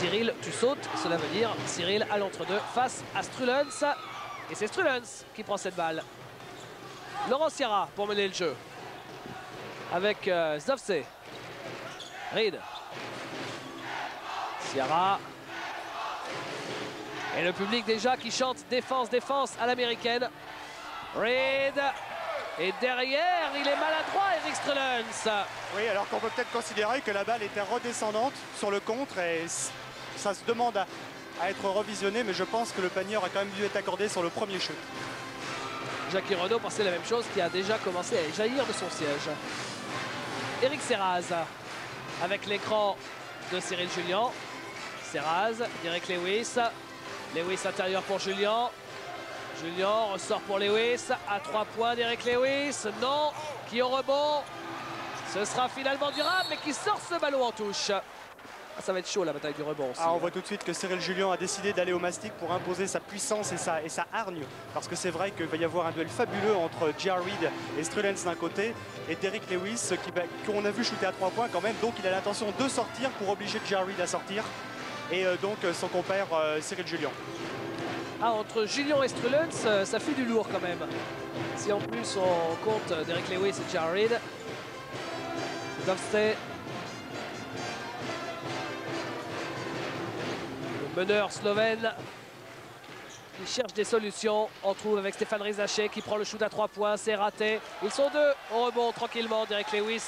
Cyril, tu sautes. Cela veut dire Cyril à l'entre-deux face à Strulens. Et c'est Strulens qui prend cette balle. Laurent Sierra pour mener le jeu. Avec Zdovce. Reed. Sierra. Et le public déjà qui chante défense, défense à l'américaine. Reed. Et derrière, il est maladroit, Eric Strulens. Oui, alors qu'on peut peut-être considérer que la balle était redescendante sur le contre et ça se demande à être revisionné, mais je pense que le panier aurait quand même dû être accordé sur le premier shoot. Jackie Renaud pensait la même chose, qui a déjà commencé à jaillir de son siège. Eric Serraz avec l'écran de Cyril Julien. Serraz, Derek Lewis. Lewis intérieur pour Julien. Julien ressort pour Lewis. À 3 points Derek Lewis. Non, qui au rebond. Ce sera finalement Durham, mais qui sort ce ballon en touche. Ah, ça va être chaud la bataille du rebond aussi. On voit tout de suite que Cyril Julien a décidé d'aller au mastic pour imposer sa puissance et sa hargne. Parce que c'est vrai qu'il va y avoir un duel fabuleux entre J.R. Reed et Strulens d'un côté et Derek Lewis qu'on a vu shooter à 3 points quand même. Donc il a l'intention de sortir pour obliger J.R. Reed à sortir. Et donc son compère Cyril Julien. Ah, entre Julien et Strulens, ça fait du lourd quand même. Si en plus on compte Derek Lewis et J.R. Reed. Dovce. Le meneur slovène qui cherche des solutions. On trouve avec Stéphane Rizaché qui prend le shoot à 3 points. C'est raté. Ils sont deux au rebond tranquillement. Derek Lewis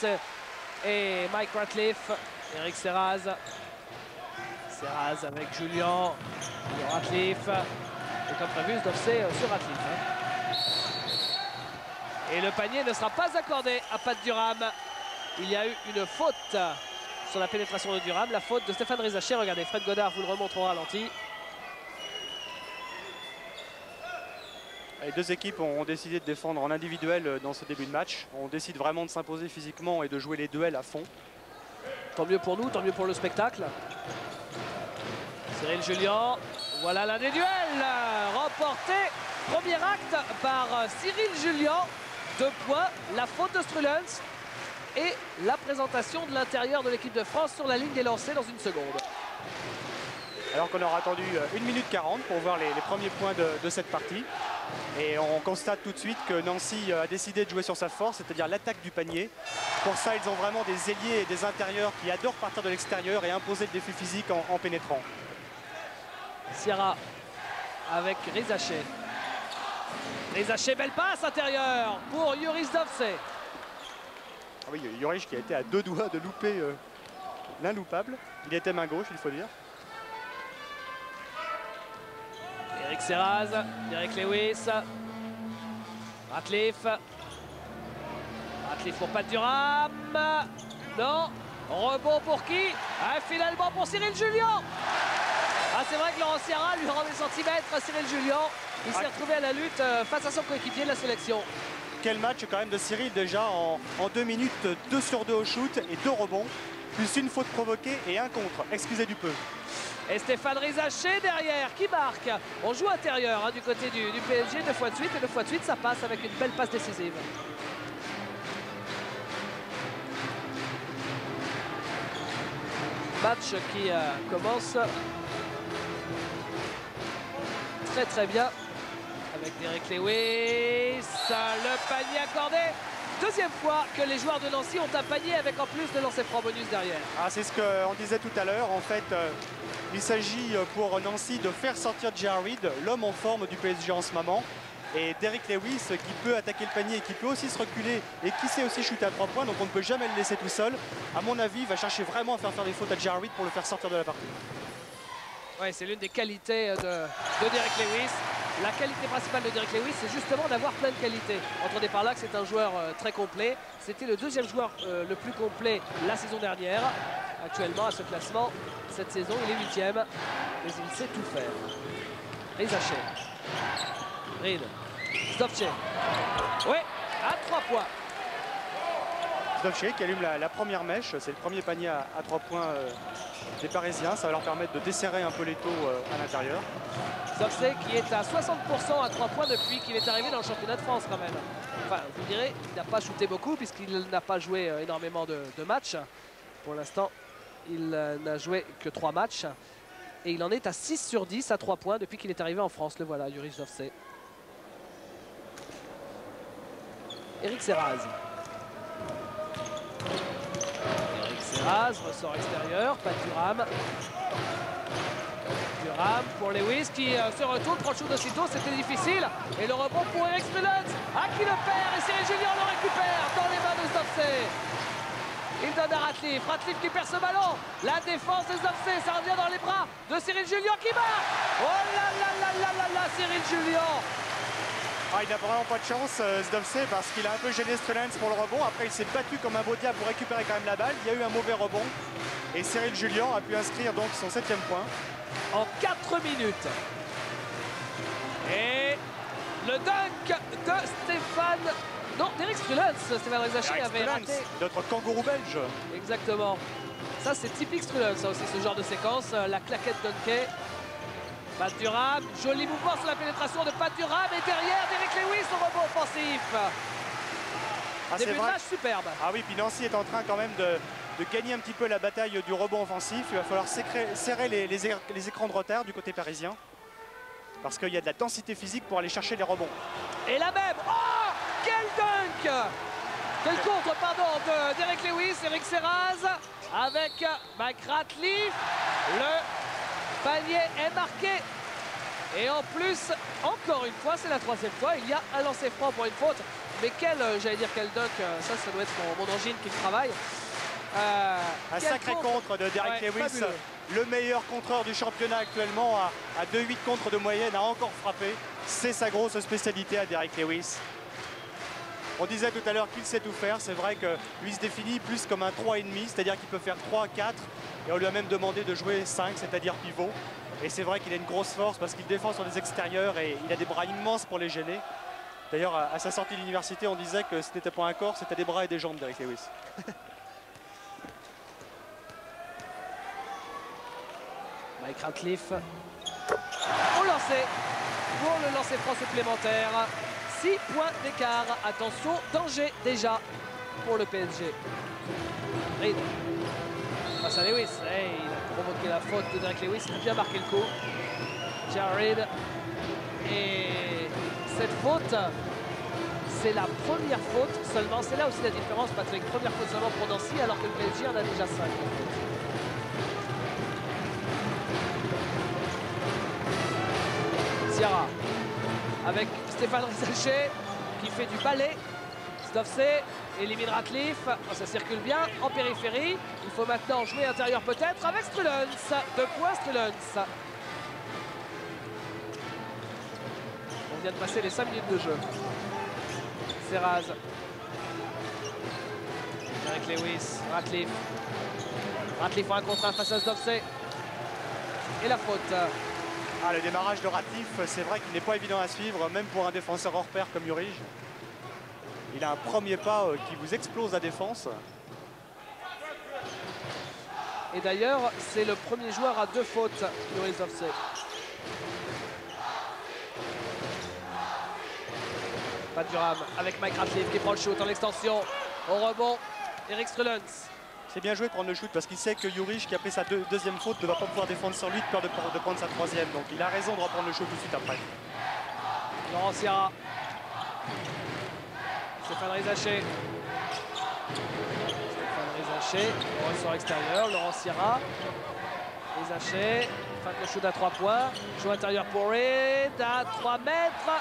et Mike Ratliff. Eric Serraz. Serraz avec Julien. Ratliff. Et comme prévu, Dovce sur Ratliff. Et le panier ne sera pas accordé à Pat Durham. Il y a eu une faute sur la pénétration de Durham, la faute de Stéphane Rizaché. Regardez, Fred Godard vous le remontre au ralenti. Les deux équipes ont décidé de défendre en individuel dans ce début de match. On décide vraiment de s'imposer physiquement et de jouer les duels à fond. Tant mieux pour nous, tant mieux pour le spectacle. Cyril Julien, voilà l'un des duels remporté. Premier acte par Cyril Julien. 2 points, la faute de Strulens. Et la présentation de l'intérieur de l'équipe de France sur la ligne des lancers dans une seconde. Alors qu'on aura attendu 1 minute 40 pour voir les premiers points de cette partie. Et on constate tout de suite que Nancy a décidé de jouer sur sa force, c'est-à-dire l'attaque du panier. Pour ça, ils ont vraiment des ailiers et des intérieurs qui adorent partir de l'extérieur et imposer le défi physique en pénétrant. Sierra avec Rizaché. Rizaché, belle passe intérieure pour Yuris Dovce. Ah oui, Juric qui a été à 2 doigts de louper l'inloupable. Il était main gauche, il faut dire. Eric Serraz, Derek Lewis. Ratliff. Ratliff pour Pat Durham. Non. Rebond pour qui? Finalement pour Cyril Julien. Ah, c'est vrai que Laurent Sierra lui rend des centimètres à Cyril Julien. Il s'est retrouvé à la lutte face à son coéquipier de la sélection. Quel match quand même de Cyril déjà en 2 minutes, 2 sur 2 au shoot et 2 rebonds, plus une faute provoquée et un contre, excusez du peu. Et Stéphane Rizaché derrière qui marque. On joue intérieur du côté du PSG 2 fois de suite et 2 fois de suite ça passe avec une belle passe décisive. Match qui commence très bien. Avec Derek Lewis, le panier accordé. Deuxième fois que les joueurs de Nancy ont un panier avec en plus de lancer franc bonus derrière. Ah, c'est ce qu'on disait tout à l'heure. En fait, il s'agit pour Nancy de faire sortir J.R. Reed, l'homme en forme du PSG en ce moment. Et Derek Lewis qui peut attaquer le panier et qui peut aussi se reculer et qui sait aussi shooter à 3 points. Donc on ne peut jamais le laisser tout seul. À mon avis, il va chercher vraiment à faire des fautes à J.R. Reed pour le faire sortir de la partie. Ouais, c'est l'une des qualités de Derek Lewis. La qualité principale de Derek Lewis, c'est justement d'avoir plein de qualités. Entendez par là que c'est un joueur très complet. C'était le 2e joueur le plus complet la saison dernière. Actuellement, à ce classement, cette saison, il est 8e. Mais il sait tout faire. Rizaché. Reed. Zdovce. Oui, à 3 points. Zdovce qui allume la première mèche. C'est le premier panier à 3 points des Parisiens. Ça va leur permettre de desserrer un peu les taux à l'intérieur. Zdovce qui est à 60% à 3 points depuis qu'il est arrivé dans le championnat de France quand même. Enfin, vous direz, il n'a pas shooté beaucoup puisqu'il n'a pas joué énormément de matchs. Pour l'instant, il n'a joué que 3 matchs. Et il en est à 6 sur 10 à 3 points depuis qu'il est arrivé en France. Le voilà, Juri Zdovce. Eric Serraz. Eric Serraz, ressort extérieur, pas Thuram. Thuram pour Lewis qui se retourne, prend le shoot aussitôt, c'était difficile. Et le rebond pour Eric Strelens, qui le perd et Cyril Julien le récupère dans les mains de Zdovce. Il donne à Ratliff, Ratliff qui perd ce ballon. La défense de Zdovce, ça revient dans les bras de Cyril Julien qui marque. Oh là là là là là là, Cyril Julien. Il n'a vraiment pas de chance, Zdovce, parce qu'il a un peu gêné Strelens pour le rebond. Après, il s'est battu comme un beau diable pour récupérer quand même la balle. Il y a eu un mauvais rebond. Et Cyril Julien a pu inscrire donc son 7e point. En 4 minutes. Et le dunk de Stéphane... Non, d'Eric Strelens. Stéphane Rizaché avait raté. Notre kangourou belge. Exactement. Ça, c'est typique Strelens, ça aussi, ce genre de séquence. La claquette dunkée. Pat Thuram, joli mouvement sur la pénétration de Pat Thuram. Et derrière, Derrick Lewis au rebond offensif. Début de match superbe. Ah oui, puis Nancy est en train quand même de gagner un petit peu la bataille du rebond offensif. Il va falloir serrer les écrans de retard du côté parisien. Parce qu'il y a de la densité physique pour aller chercher les rebonds. Et la même. Oh, quel dunk! Quel contre, pardon, de Derrick Lewis, Eric Serraz avec Mike Ratliff. Le panier est marqué. Et en plus, encore une fois, c'est la 3e fois, il y a un lancer franc pour une faute. Mais quel, j'allais dire quel dunk, ça doit être mon angine qui travaille. Un sacré contre de Derrick Lewis, fabuleux. Le meilleur contreur du championnat actuellement, à 2,8 contre de moyenne, a encore frappé. C'est sa grosse spécialité à Derrick Lewis. On disait tout à l'heure qu'il sait tout faire. C'est vrai que lui se définit plus comme un 3,5, c'est-à-dire qu'il peut faire 3, 4. Et on lui a même demandé de jouer 5, c'est-à-dire pivot. Et c'est vrai qu'il a une grosse force parce qu'il défend sur les extérieurs et il a des bras immenses pour les gêner. D'ailleurs, à sa sortie de l'université, on disait que ce n'était pas un corps, c'était des bras et des jambes d'Eric Lewis. Mike Ratliff au lancer pour le lancer franc supplémentaire. 6 points d'écart. Attention, danger déjà pour le PSG. Reed face à Lewis. Hey, il a provoqué la faute de Derrick Lewis. Il a bien marqué le coup. Jared. Et cette faute, c'est la première faute seulement. C'est là aussi la différence, Patrick. Première faute seulement pour Nancy, alors que le PSG en a déjà 5. Ciara avec Stéphane Rizaché qui fait du balai. Zdovce élimine Ratliff. Oh, ça circule bien en périphérie. Il faut maintenant jouer intérieur peut-être avec Strelens. 2 points Strelens. On vient de passer les 5 minutes de jeu. Serraz. Derrick Lewis. Ratliff. Ratliff en 1 contre 1 face à Zdovce. Et la faute. Le démarrage de Ratliff, c'est vrai qu'il n'est pas évident à suivre, même pour un défenseur hors pair comme Jurij. Il a un premier pas qui vous explose la défense. Et d'ailleurs, c'est le premier joueur à 2 fautes, Juri Zdovce. Pas de Thuram avec Mike Ratliff qui prend le shoot en extension. Au rebond, Eric Strelens. C'est bien joué de prendre le shoot parce qu'il sait que Jurij, qui a pris sa 2e faute, ne va pas pouvoir défendre sur lui de peur de prendre sa 3e. Donc il a raison de reprendre le shoot tout de suite après. Laurent Ciara. Stéphane Rizaché. Stéphane Rizaché. On ressort extérieur. Laurent Ciara. Rizaché. Fin de shoot à 3 points. Shoot intérieur pour Reed à 3 mètres.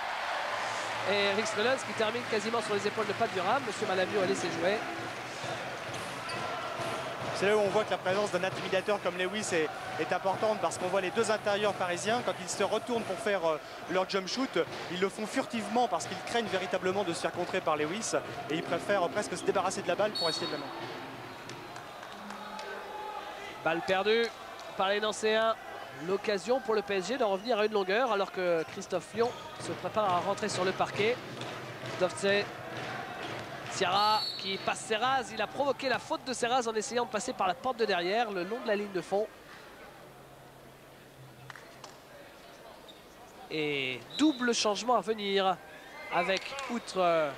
Et Eric Strelens qui termine quasiment sur les épaules de Pat Thuram. Monsieur Malavio a laissé jouer. C'est là où on voit que la présence d'un intimidateur comme Lewis est importante parce qu'on voit les 2 intérieurs parisiens, quand ils se retournent pour faire leur jump shoot, ils le font furtivement parce qu'ils craignent véritablement de se faire contrer par Lewis et ils préfèrent presque se débarrasser de la balle pour essayer de la main. Balle perdue par les Nancéens. L'occasion pour le PSG d'en revenir à une longueur alors que Christophe Lyon se prépare à rentrer sur le parquet. Zdovce. Ciara qui passe Serraz, il a provoqué la faute de Serraz en essayant de passer par la porte de derrière, le long de la ligne de fond. Et double changement à venir avec, outre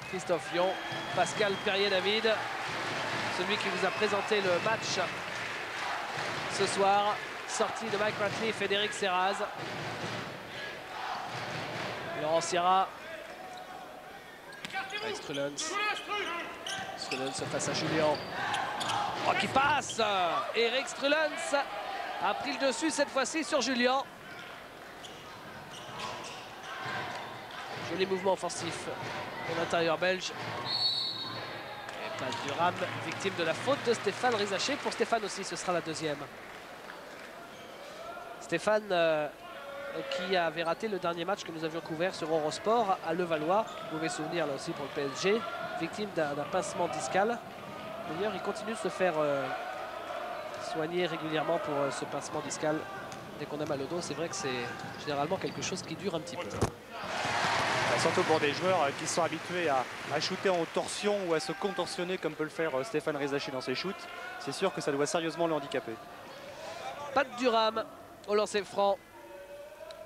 Christophe Lyon, Pascal Perrier-David, celui qui vous a présenté le match ce soir. sortie de Mike Ratcliffe et d'Eric Serraz. Laurent Sierra. Avec Strulens. Strulens face à Julien. Oh, qui passe! Eric Strulens a pris le dessus cette fois-ci sur Julien. Joli mouvement offensif de l'intérieur belge. Et place Durham, victime de la faute de Stéphane Rizaché. Pour Stéphane aussi, ce sera la deuxième. Stéphane qui avait raté le dernier match que nous avions couvert sur Eurosport à Levallois. Mauvais souvenir là aussi pour le PSG. Victime d'un pincement discal. D'ailleurs, il continue de se faire soigner régulièrement pour ce pincement discal. Dès qu'on a mal au dos, c'est vrai que c'est généralement quelque chose qui dure un petit peu. Surtout pour des joueurs qui sont habitués à shooter en torsion ou à se contorsionner comme peut le faire Stéphane Rizaché dans ses shoots. C'est sûr que ça doit sérieusement le handicaper. Pat Durham au lancer franc.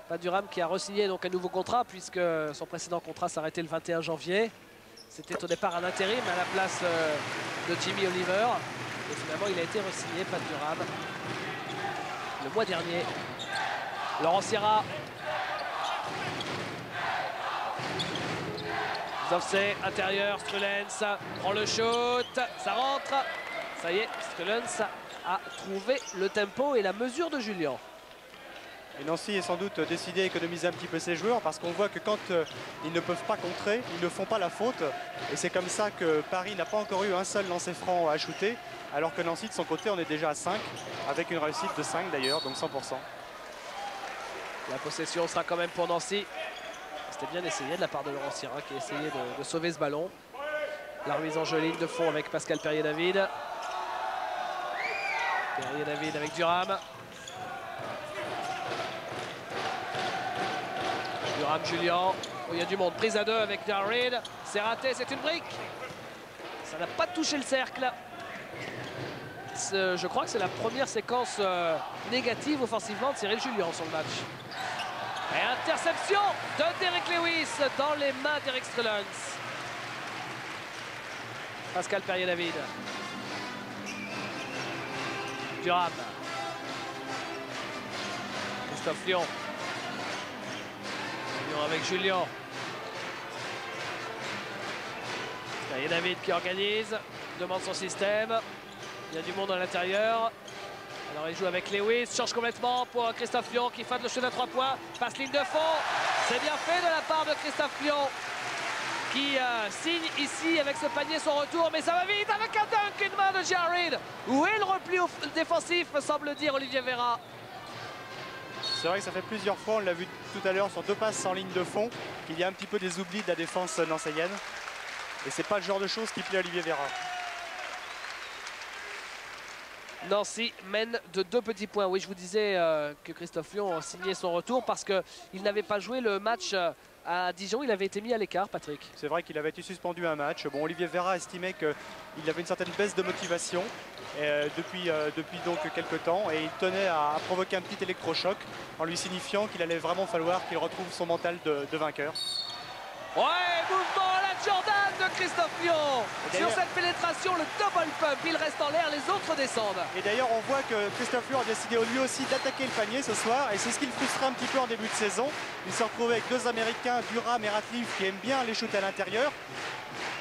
Pat Durham qui a re-signé donc un nouveau contrat puisque son précédent contrat s'arrêtait le 21 janvier. C'était au départ un intérim à la place de Jimmy Oliver. Et finalement, il a été re-signé, Pat Durham, le mois dernier. Laurent Sierra. Zofsé, intérieur, Strulens prend le shoot, ça rentre. Ça y est, Strulens a trouvé le tempo et la mesure de Julien. Et Nancy est sans doute décidé à économiser un petit peu ses joueurs parce qu'on voit que quand ils ne peuvent pas contrer, ils ne font pas la faute. Et c'est comme ça que Paris n'a pas encore eu un seul lancer franc à shooter, alors que Nancy de son côté on est déjà à 5, avec une réussite de 5 d'ailleurs, donc 100%. La possession sera quand même pour Nancy. C'était bien essayé de la part de Laurent Sierra qui a essayé de sauver ce ballon. La remise en jeu ligne de fond avec Pascal Perrier-David. Perrier-David avec Durham. Durham, Julien. Oh, il y a du monde. Prise à deux avec Darrid. C'est raté, c'est une brique. Ça n'a pas touché le cercle. Je crois que c'est la première séquence négative offensivement de Cyril Julien sur le match. Et interception de Derek Lewis dans les mains d'Eric Strulens. Pascal Perrier-David. Durham. Christophe Lyon. Lyon avec Julien. Perrier-David qui organise. Demande son système. Il y a du monde à l'intérieur. Alors il joue avec Lewis, change complètement pour Christophe Lyon qui feinte le shoot à 3 points. Passe ligne de fond. C'est bien fait de la part de Christophe Lyon qui signe ici avec ce panier son retour. Mais ça va vite avec un dunk, une main de Jared. Où est le repli défensif, me semble dire Olivier Vera. C'est vrai que ça fait plusieurs fois, on l'a vu tout à l'heure sur 2 passes en ligne de fond, qu'il y a un petit peu des oublis de la défense nancéienne. Et c'est pas le genre de choses qui plaît à Olivier Vera. Nancy mène de 2 petits points. Oui, je vous disais que Christophe Lyon a signé son retour parce qu'il n'avait pas joué le match à Dijon. Il avait été mis à l'écart, Patrick. C'est vrai qu'il avait été suspendu un match. Bon, Olivier Vera estimait qu'il avait une certaine baisse de motivation depuis donc quelques temps. Et il tenait à provoquer un petit électrochoc en lui signifiant qu'il allait vraiment falloir qu'il retrouve son mental de vainqueur. Ouais, mouvement à la Jordan de Christophe Lyon. Sur cette pénétration, le double pump, il reste en l'air, les autres descendent. Et d'ailleurs, on voit que Christophe Lyon a décidé lui aussi d'attaquer le panier ce soir. Et c'est ce qui le frustrait un petit peu en début de saison. Il s'est retrouvé avec 2 Américains, Durham et Ratcliffe, qui aiment bien les shooter à l'intérieur.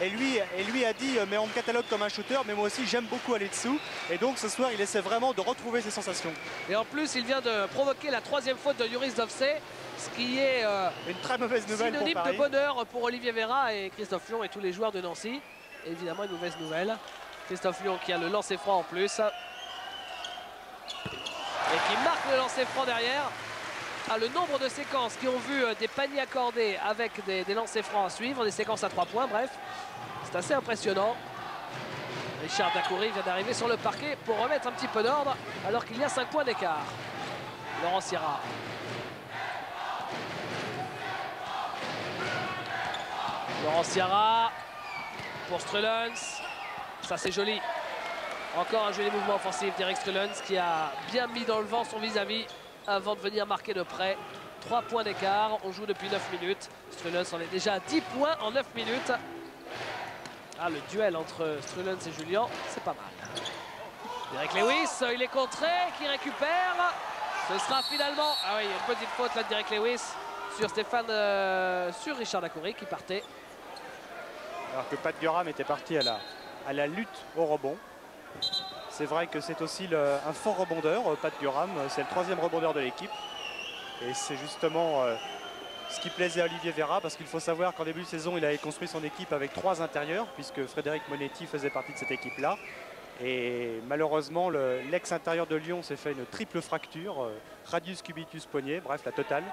Et lui a dit, mais on me catalogue comme un shooter, mais moi aussi j'aime beaucoup aller dessous. Et donc ce soir, il essaie vraiment de retrouver ses sensations. Et en plus, il vient de provoquer la 3e faute de Yuris Zofsé. Ce qui est une très mauvaise nouvelle synonyme pour Paris. de bonheur pour Olivier Vera et Christophe Lyon et tous les joueurs de Nancy. Et évidemment, une mauvaise nouvelle. Christophe Lyon qui a le lancer franc en plus. Et qui marque le lancer franc derrière. Ah, le nombre de séquences qui ont vu des paniers accordés avec des lancers francs à suivre, des séquences à 3 points, bref. C'est assez impressionnant. Richard Dacoury vient d'arriver sur le parquet pour remettre un petit peu d'ordre alors qu'il y a 5 points d'écart. Laurent Sierra. Laurent Sierra pour Strulens. Ça, c'est joli. Encore un joli mouvement offensif d'Eric Strulens qui a bien mis dans le vent son vis-à-vis avant de venir marquer de près. 3 points d'écart. On joue depuis 9 minutes. Strulens en est déjà à 10 points en 9 minutes. Ah, le duel entre Strulens et Julien, c'est pas mal. Derek Lewis, il est contré, qui récupère. Ce sera finalement... Ah oui, il y a une petite faute là de Derek Lewis sur sur Richard Dacoury qui partait. Alors que Pat Durham était parti à la lutte au rebond. C'est vrai que c'est aussi un fort rebondeur, Pat Durham. C'est le 3e rebondeur de l'équipe. Et c'est justement ce qui plaisait à Olivier Vera, parce qu'il faut savoir qu'en début de saison, il avait construit son équipe avec 3 intérieurs, puisque Frédéric Monetti faisait partie de cette équipe-là. Et malheureusement, l'ex-intérieur de Lyon s'est fait une triple fracture, radius cubitus poignet, bref, la totale.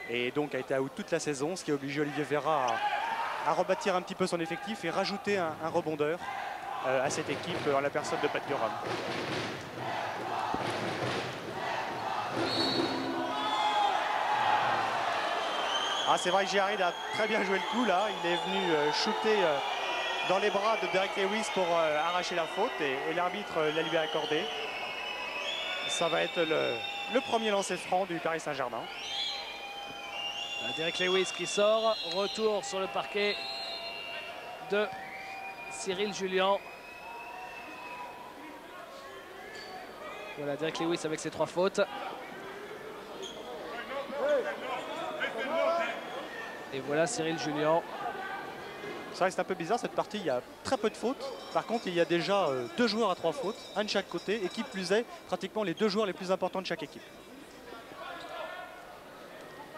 Et donc a été out toute la saison, ce qui a obligé Olivier Vera à rebâtir un petit peu son effectif et rajouter un rebondeur à cette équipe en la personne de Pat Durham. Ah, c'est vrai que Jarry a très bien joué le coup là. Il est venu shooter dans les bras de Derek Lewis pour arracher la faute et l'arbitre la lui a accordé. Ça va être le premier lancer franc du Paris Saint-Germain. Derek Lewis qui sort, retour sur le parquet de Cyril Julien. Voilà, Derek Lewis avec ses 3 fautes. Et voilà Cyril Julien. Ça reste un peu bizarre cette partie, il y a très peu de fautes. Par contre, il y a déjà 2 joueurs à 3 fautes, un de chaque côté, et qui plus est, pratiquement les 2 joueurs les plus importants de chaque équipe.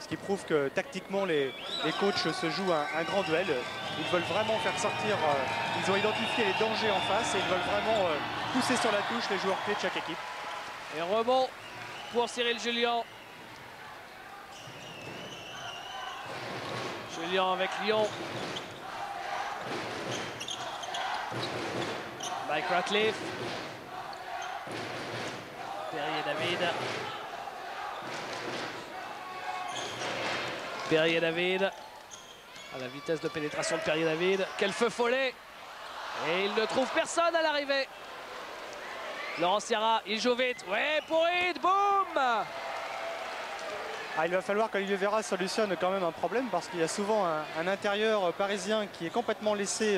Ce qui prouve que tactiquement, les coachs se jouent un grand duel. Ils veulent vraiment faire sortir, ils ont identifié les dangers en face et ils veulent vraiment pousser sur la touche les joueurs clés de chaque équipe. Et rebond pour Cyril Julien. Julien avec Lyon. Mike Ratliff. Perrier-David. Perrier-David. À la vitesse de pénétration de Perrier-David. Quel feu follet. Et il ne trouve personne à l'arrivée. Laurent Sierra, il joue vite. Ouais, pour Reed, boum. Ah, il va falloir qu'Olivier Vera solutionne quand même un problème parce qu'il y a souvent un intérieur parisien qui est complètement laissé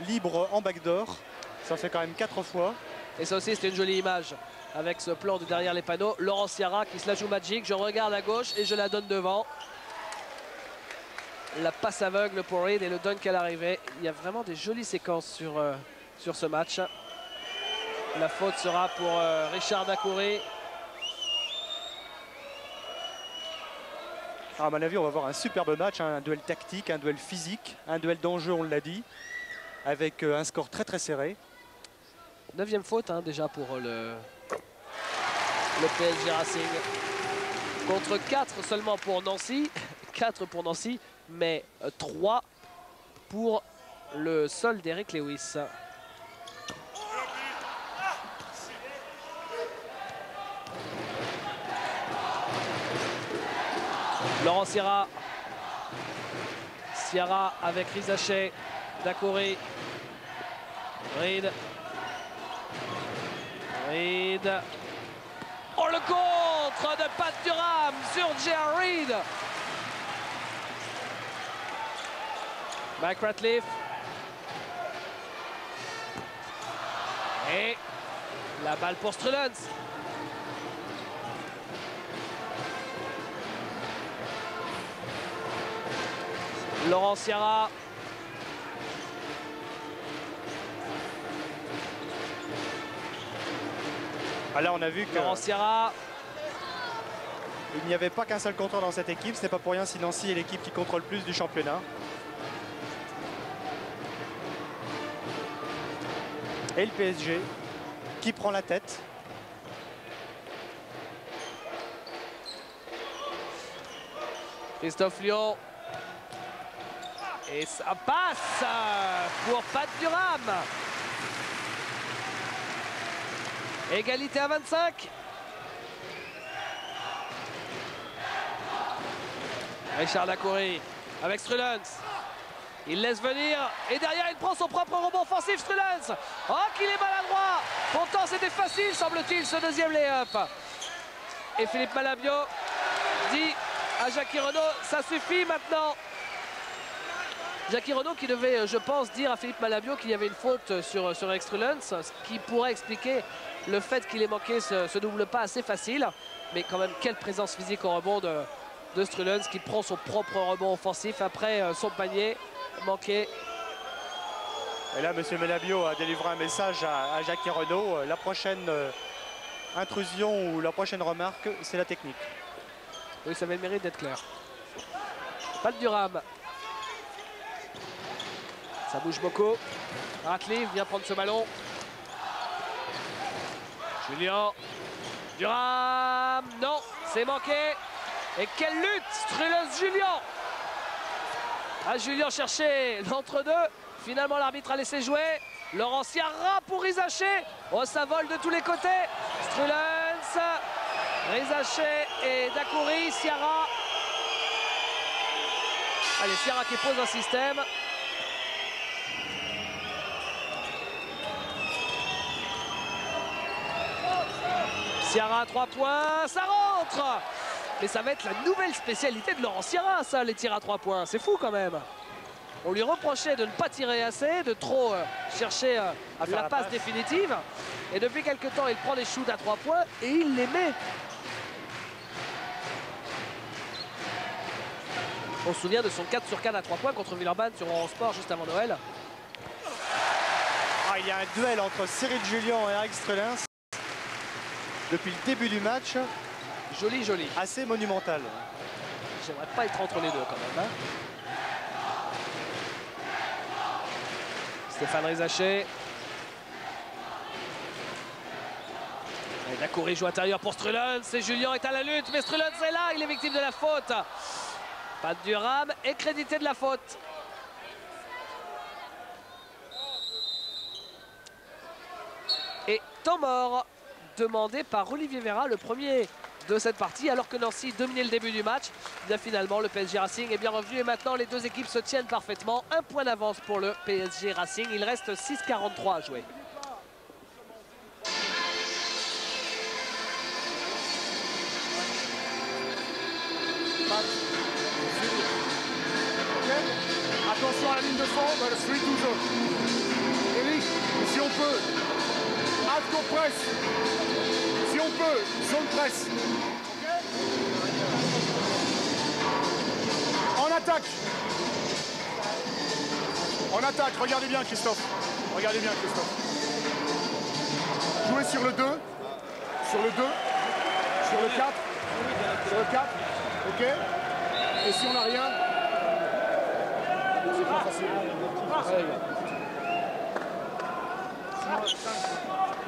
libre en backdoor. Ça fait quand même 4 fois. Et ça aussi, c'était une jolie image avec ce plan de derrière les panneaux. Laurent Sierra qui se la joue magique. Je regarde à gauche et je la donne devant. La passe aveugle pour Reed et le dunk à l'arrivée. Il y a vraiment des jolies séquences sur ce match. La faute sera pour Richard Dacoury. À mon avis, on va avoir un superbe match, hein, un duel tactique, un duel physique, un duel d'enjeu, on l'a dit, avec un score très très serré. 9e faute hein, déjà pour le PSG Racing. Contre 4 seulement pour Nancy. 4 pour Nancy, mais 3 pour le sol d'Eric Lewis. Laurent Sierra. Sierra avec Rizaché. Dacoury. Reed. Reed. Oh, le contre de Pat Durham sur J.R. Reed. Mike Ratliff. Et la balle pour Strulens. Laurent Sierra. Ah, là, on a vu que Laurent Sierra. il n'y avait pas qu'un seul contrôle dans cette équipe. Ce n'est pas pour rien si Nancy est l'équipe qui contrôle plus du championnat. Et le PSG qui prend la tête. Christophe Lyon. Et ça passe pour Pat Durham. Égalité à 25. Richard Dacoury avec Strulens. Il laisse venir et derrière il prend son propre rebond offensif Strulens. Oh qu'il est maladroit. Pourtant c'était facile semble-t-il ce deuxième lay-up. Et Philippe Malabio dit à Jackie Renaud ça suffit maintenant. Jackie Renaud qui devait, je pense, dire à Philippe Malabio qu'il y avait une faute sur Strulens, ce qui pourrait expliquer le fait qu'il ait manqué ce double pas assez facile. Mais quand même, quelle présence physique au rebond de Strulens qui prend son propre rebond offensif après son panier manqué. Et là, M. Melabio a délivré un message à Jackie Renaud. La prochaine intrusion ou la prochaine remarque, c'est la technique. Oui, ça avait le mérite d'être clair. Pas de Durham. Ça bouge beaucoup. Ratcliffe vient prendre ce ballon. Julien. Durham. Non, c'est manqué. Et quelle lutte, Strulens-Julien. Ah, Julien cherchait l'entre-deux. Finalement, l'arbitre a laissé jouer. Laurent Ciara pour Rizaché. Oh, ça vole de tous les côtés. Strulens, Rizaché et Dakouri. Ciara. Allez, Ciara qui pose un système. Ciara, 3 points. Ça rentre. Mais ça va être la nouvelle spécialité de Laurent Ciara, ça, les tirs à 3 points. C'est fou quand même. On lui reprochait de ne pas tirer assez, de trop chercher la passe définitive. Et depuis quelques temps, il prend des shoots à 3 points et il les met. On se souvient de son 4 sur 4 à 3 points contre Villeurbanne sur Eurosport juste avant Noël. Ah, il y a un duel entre Cyril Julien et Eric Strulens depuis le début du match. Joli, joli. Assez monumental. J'aimerais pas être entre les deux quand même. Hein. Stéphane Rizaché. Dakouri joue intérieur pour Strulens. Et Julien est à la lutte. Mais Strulens est là. Il est victime de la faute. Pas de Durham. Et crédité de la faute. Et temps mort demandé par Olivier Vera, le premier de cette partie, alors que Nancy dominait le début du match. Bien finalement, le PSG Racing est bien revenu et maintenant les deux équipes se tiennent parfaitement. Un point d'avance pour le PSG Racing. Il reste 6,43 à jouer. Attention à la ligne de fond, free to zone. Eric, si on peut, half to press. Si on peut, zone press. En attaque. En attaque, regardez bien Christophe. Regardez bien Christophe. Jouez sur le 2. Sur le 2. Sur le 4. Sur le 4. Ok. Et si on n'a rien, c'est pas facile.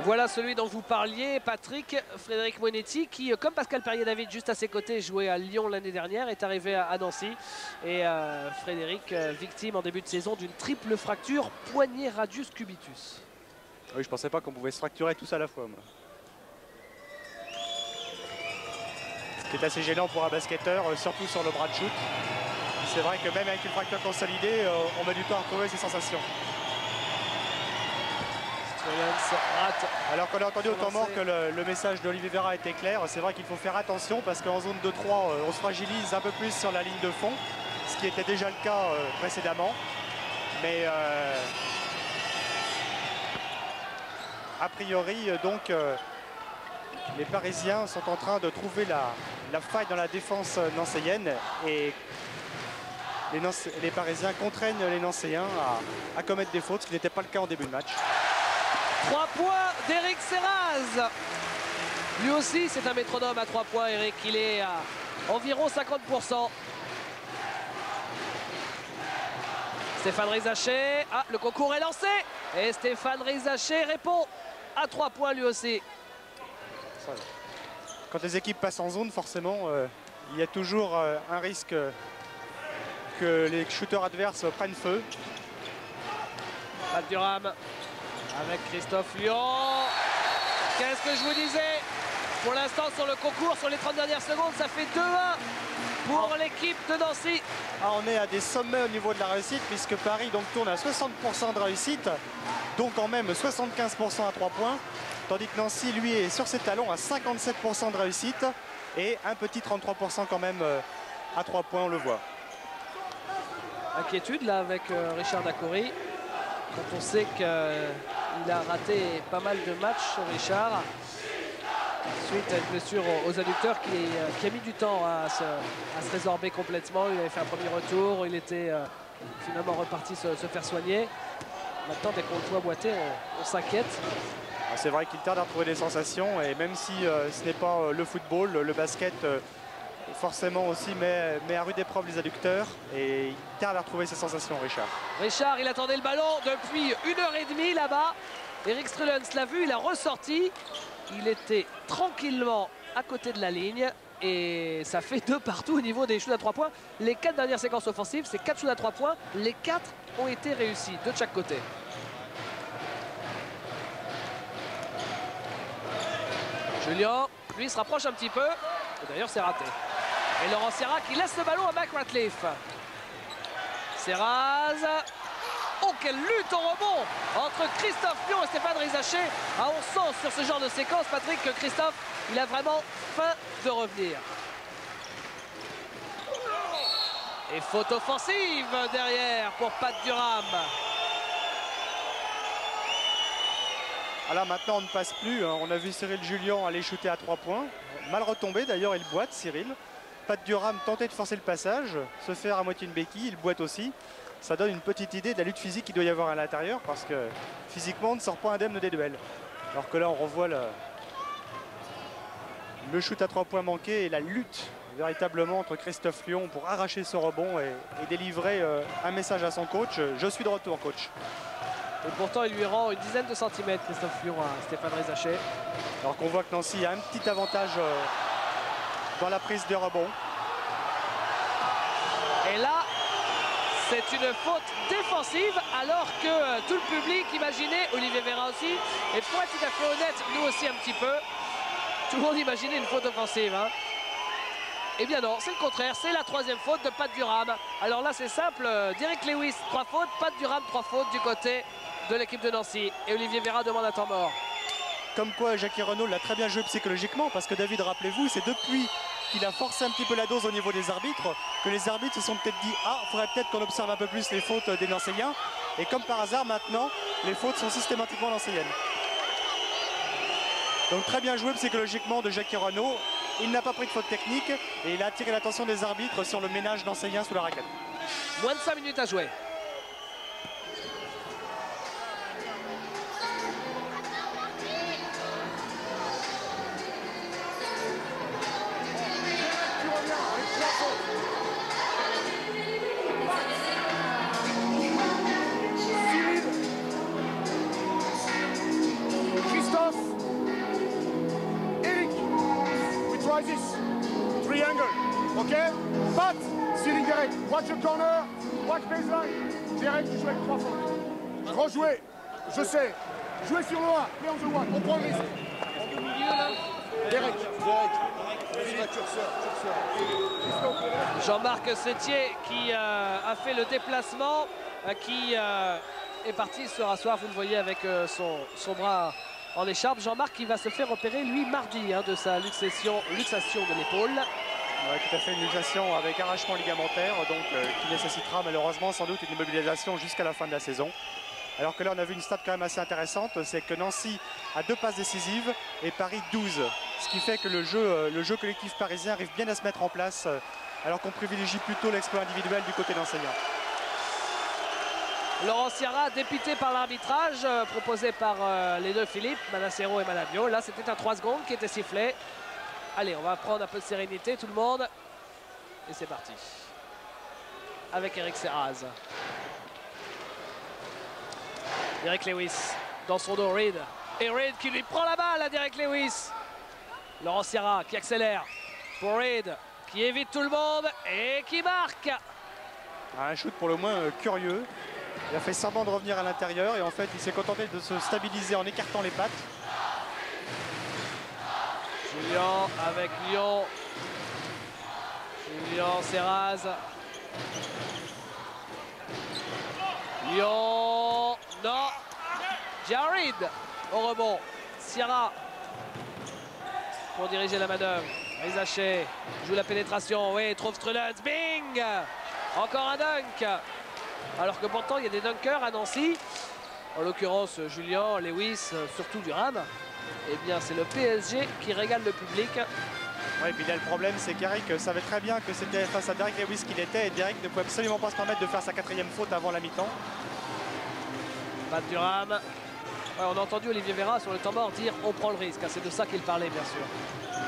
Voilà celui dont vous parliez, Patrick, Frédéric Monetti, qui, comme Pascal Perrier-David, juste à ses côtés, jouait à Lyon l'année dernière, est arrivé à Nancy. Et Frédéric, victime en début de saison d'une triple fracture, poignet radius cubitus. Oui, je pensais pas qu'on pouvait se fracturer tous à la fois, moi. Ce qui est assez gênant pour un basketteur, surtout sur le bras de shoot. C'est vrai que même avec une fracture consolidée, on met du temps à retrouver ses sensations. Rate. Alors qu'on a entendu au temps mort que le message d'Olivier Vera était clair, c'est vrai qu'il faut faire attention parce qu'en zone 2-3, on se fragilise un peu plus sur la ligne de fond, ce qui était déjà le cas précédemment. Mais a priori, donc, les Parisiens sont en train de trouver la faille dans la défense nancéienne et les Parisiens contraignent les Nancéens à commettre des fautes, ce qui n'était pas le cas en début de match. 3 points d'Eric Serraz. Lui aussi, c'est un métronome à 3 points, Eric. Il est à environ 50%. Stéphane Rizaché. Ah, le concours est lancé. Et Stéphane Rizaché répond à 3 points lui aussi. Quand les équipes passent en zone, forcément, il y a toujours un risque que les shooters adverses prennent feu. Pat Durham avec Christophe Lyon. Qu'est-ce que je vous disais? Pour l'instant, sur le concours, sur les 30 dernières secondes, ça fait 2-1 pour l'équipe de Nancy. Ah, on est à des sommets au niveau de la réussite puisque Paris donc, tourne à 60% de réussite, donc en même 75% à 3 points. Tandis que Nancy, lui, est sur ses talons à 57% de réussite et un petit 33% quand même à 3 points, on le voit. Inquiétude là avec Richard Dakouri. Quand on sait que Il a raté pas mal de matchs, Richard, suite à une blessure aux adducteurs qui a mis du temps à se résorber complètement. Il avait fait un premier retour, il était finalement reparti se faire soigner. Maintenant, dès qu'on le voit boiter, on s'inquiète. C'est vrai qu'il tarde à retrouver des sensations, et même si ce n'est pas le football, le basket forcément aussi met à rude épreuve les adducteurs, et il tarde à retrouver ses sensations, Richard. Richard, il attendait le ballon depuis 1h30 là-bas. Eric Strelens l'a vu, il a ressorti. Il était tranquillement à côté de la ligne et ça fait 2 partout au niveau des shoots à 3 points. Les 4 dernières séquences offensives, c'est 4 shoots à 3 points. Les 4 ont été réussis, 2 de chaque côté. Julien, lui, se rapproche un petit peu. D'ailleurs, c'est raté. Et Laurent Sierra qui laisse le ballon à Mac Ratliff. Serraz. Oh, quelle lutte au rebond entre Christophe Lyon et Stéphane Rizaché. Ah, on sent sur ce genre de séquence, Patrick, que Christophe, il a vraiment faim de revenir. Et faute offensive derrière pour Pat Durham. Alors maintenant, on ne passe plus. On a vu Cyril Julien aller shooter à 3 points. Mal retombé, d'ailleurs, il boite, Cyril. Pat Durham tentait de forcer le passage, se faire à moitié une béquille, il boite aussi. Ça donne une petite idée de la lutte physique qu'il doit y avoir à l'intérieur, parce que physiquement, on ne sort pas indemne des duels. Alors que là, on revoit le shoot à 3 points manqué et la lutte véritablement entre Christophe Lyon pour arracher ce rebond et délivrer un message à son coach. Je suis de retour, coach. Et pourtant, il lui rend une dizaine de centimètres, Christophe Lyon, à Stéphane Rizaché. Alors qu'on voit que Nancy a un petit avantage dans la prise de rebond. Et là, c'est une faute défensive alors que tout le public imaginait, Olivier Véran aussi, et pour être tout à fait honnête, nous aussi un petit peu, tout le monde imaginait une faute offensive. Hein. Eh bien non, c'est le contraire, c'est la 3e faute de Pat Durham. Alors là, c'est simple, Derek Lewis, 3 fautes, Pat Durham, 3 fautes du côté de l'équipe de Nancy. Et Olivier Véran demande un temps mort. Comme quoi, Jackie Renaud l'a très bien joué psychologiquement, parce que David, rappelez-vous, c'est depuis qu'il a forcé un petit peu la dose au niveau des arbitres que les arbitres se sont peut-être dit « Ah, il faudrait peut-être qu'on observe un peu plus les fautes des Nancéiens ». Et comme par hasard, maintenant, les fautes sont systématiquement nancéiennes. Donc très bien joué psychologiquement de Jackie Renaud. Il n'a pas pris de faute technique et il a attiré l'attention des arbitres sur le ménage nancéien sous la raquette. Moins de 5 minutes à jouer. This triangle, okay? Pat, Cyril Derek, watch your corner, watch baseline. Derek, tu joues avec 3 fautes. Rejouer, je sais. Jouer sur le 1, play on the 1, on prend le risque. Derek. Jean-Marc Sétier qui a fait le déplacement, qui est parti se rasseoir, vous le voyez avec son bras en écharpe. Jean-Marc qui va se faire opérer lui mardi de sa luxation de l'épaule. Ouais, tout à fait, une luxation avec arrachement ligamentaire, donc qui nécessitera malheureusement sans doute une immobilisation jusqu'à la fin de la saison. Alors que là on a vu une stat quand même assez intéressante, c'est que Nancy a 2 passes décisives et Paris 12. Ce qui fait que le jeu collectif parisien arrive bien à se mettre en place alors qu'on privilégie plutôt l'exploit individuel du côté d'enseignant. Laurent Sierra, dépité par l'arbitrage proposé par les deux Philippe, Manassero et Malavio. Là, c'était un 3 secondes qui était sifflé. Allez, on va prendre un peu de sérénité, tout le monde. Et c'est parti. Avec Eric Serraz. Derek Lewis dans son dos, Reed. Et Reed qui lui prend la balle à Derek Lewis. Laurent Sierra qui accélère pour Reed, qui évite tout le monde et qui marque. Un shoot pour le moins curieux. Il a fait semblant de revenir à l'intérieur et en fait il s'est contenté de se stabiliser en écartant les pattes. Julien avec Lyon. Julien Serraz. Lyon. Non. Jared au rebond. Sierra pour diriger la manœuvre. Rizaché joue la pénétration. Oui, trouve Strelens. Bing. Encore un dunk. Alors que pourtant il y a des dunkers à Nancy. en l'occurrence Julien, Lewis, surtout Thuram, eh bien c'est le PSG qui régale le public. Oui, puis là le problème c'est qu'Eric savait très bien que c'était face à Derrick Lewis qu'il était et Derrick ne pouvait absolument pas se permettre de faire sa 4e faute avant la mi-temps. Pas de Thuram. Ouais, on a entendu Olivier Vera sur le temps mort dire on prend le risque, hein, c'est de ça qu'il parlait bien sûr.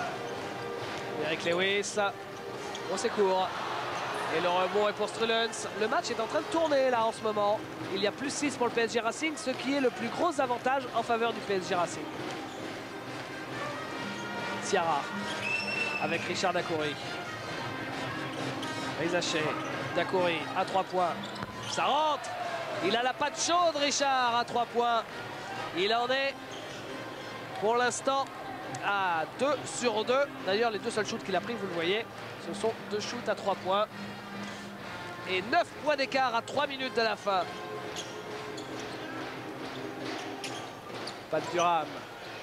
Derrick Lewis, bon c'est court. Et le rebond est pour Strulens. Le match est en train de tourner là en ce moment. Il y a plus 6 pour le PSG Racing, ce qui est le plus gros avantage en faveur du PSG Racing. Ciara avec Richard Dacoury. Rizaché, Dacoury à 3 points. Ça rentre. Il a la patte chaude Richard à 3 points. Il en est pour l'instant à 2 sur 2. D'ailleurs les 2 seuls shoots qu'il a pris, vous le voyez, ce sont 2 shoots à 3 points. Et 9 points d'écart à 3 minutes de la fin. Pas de Thuram.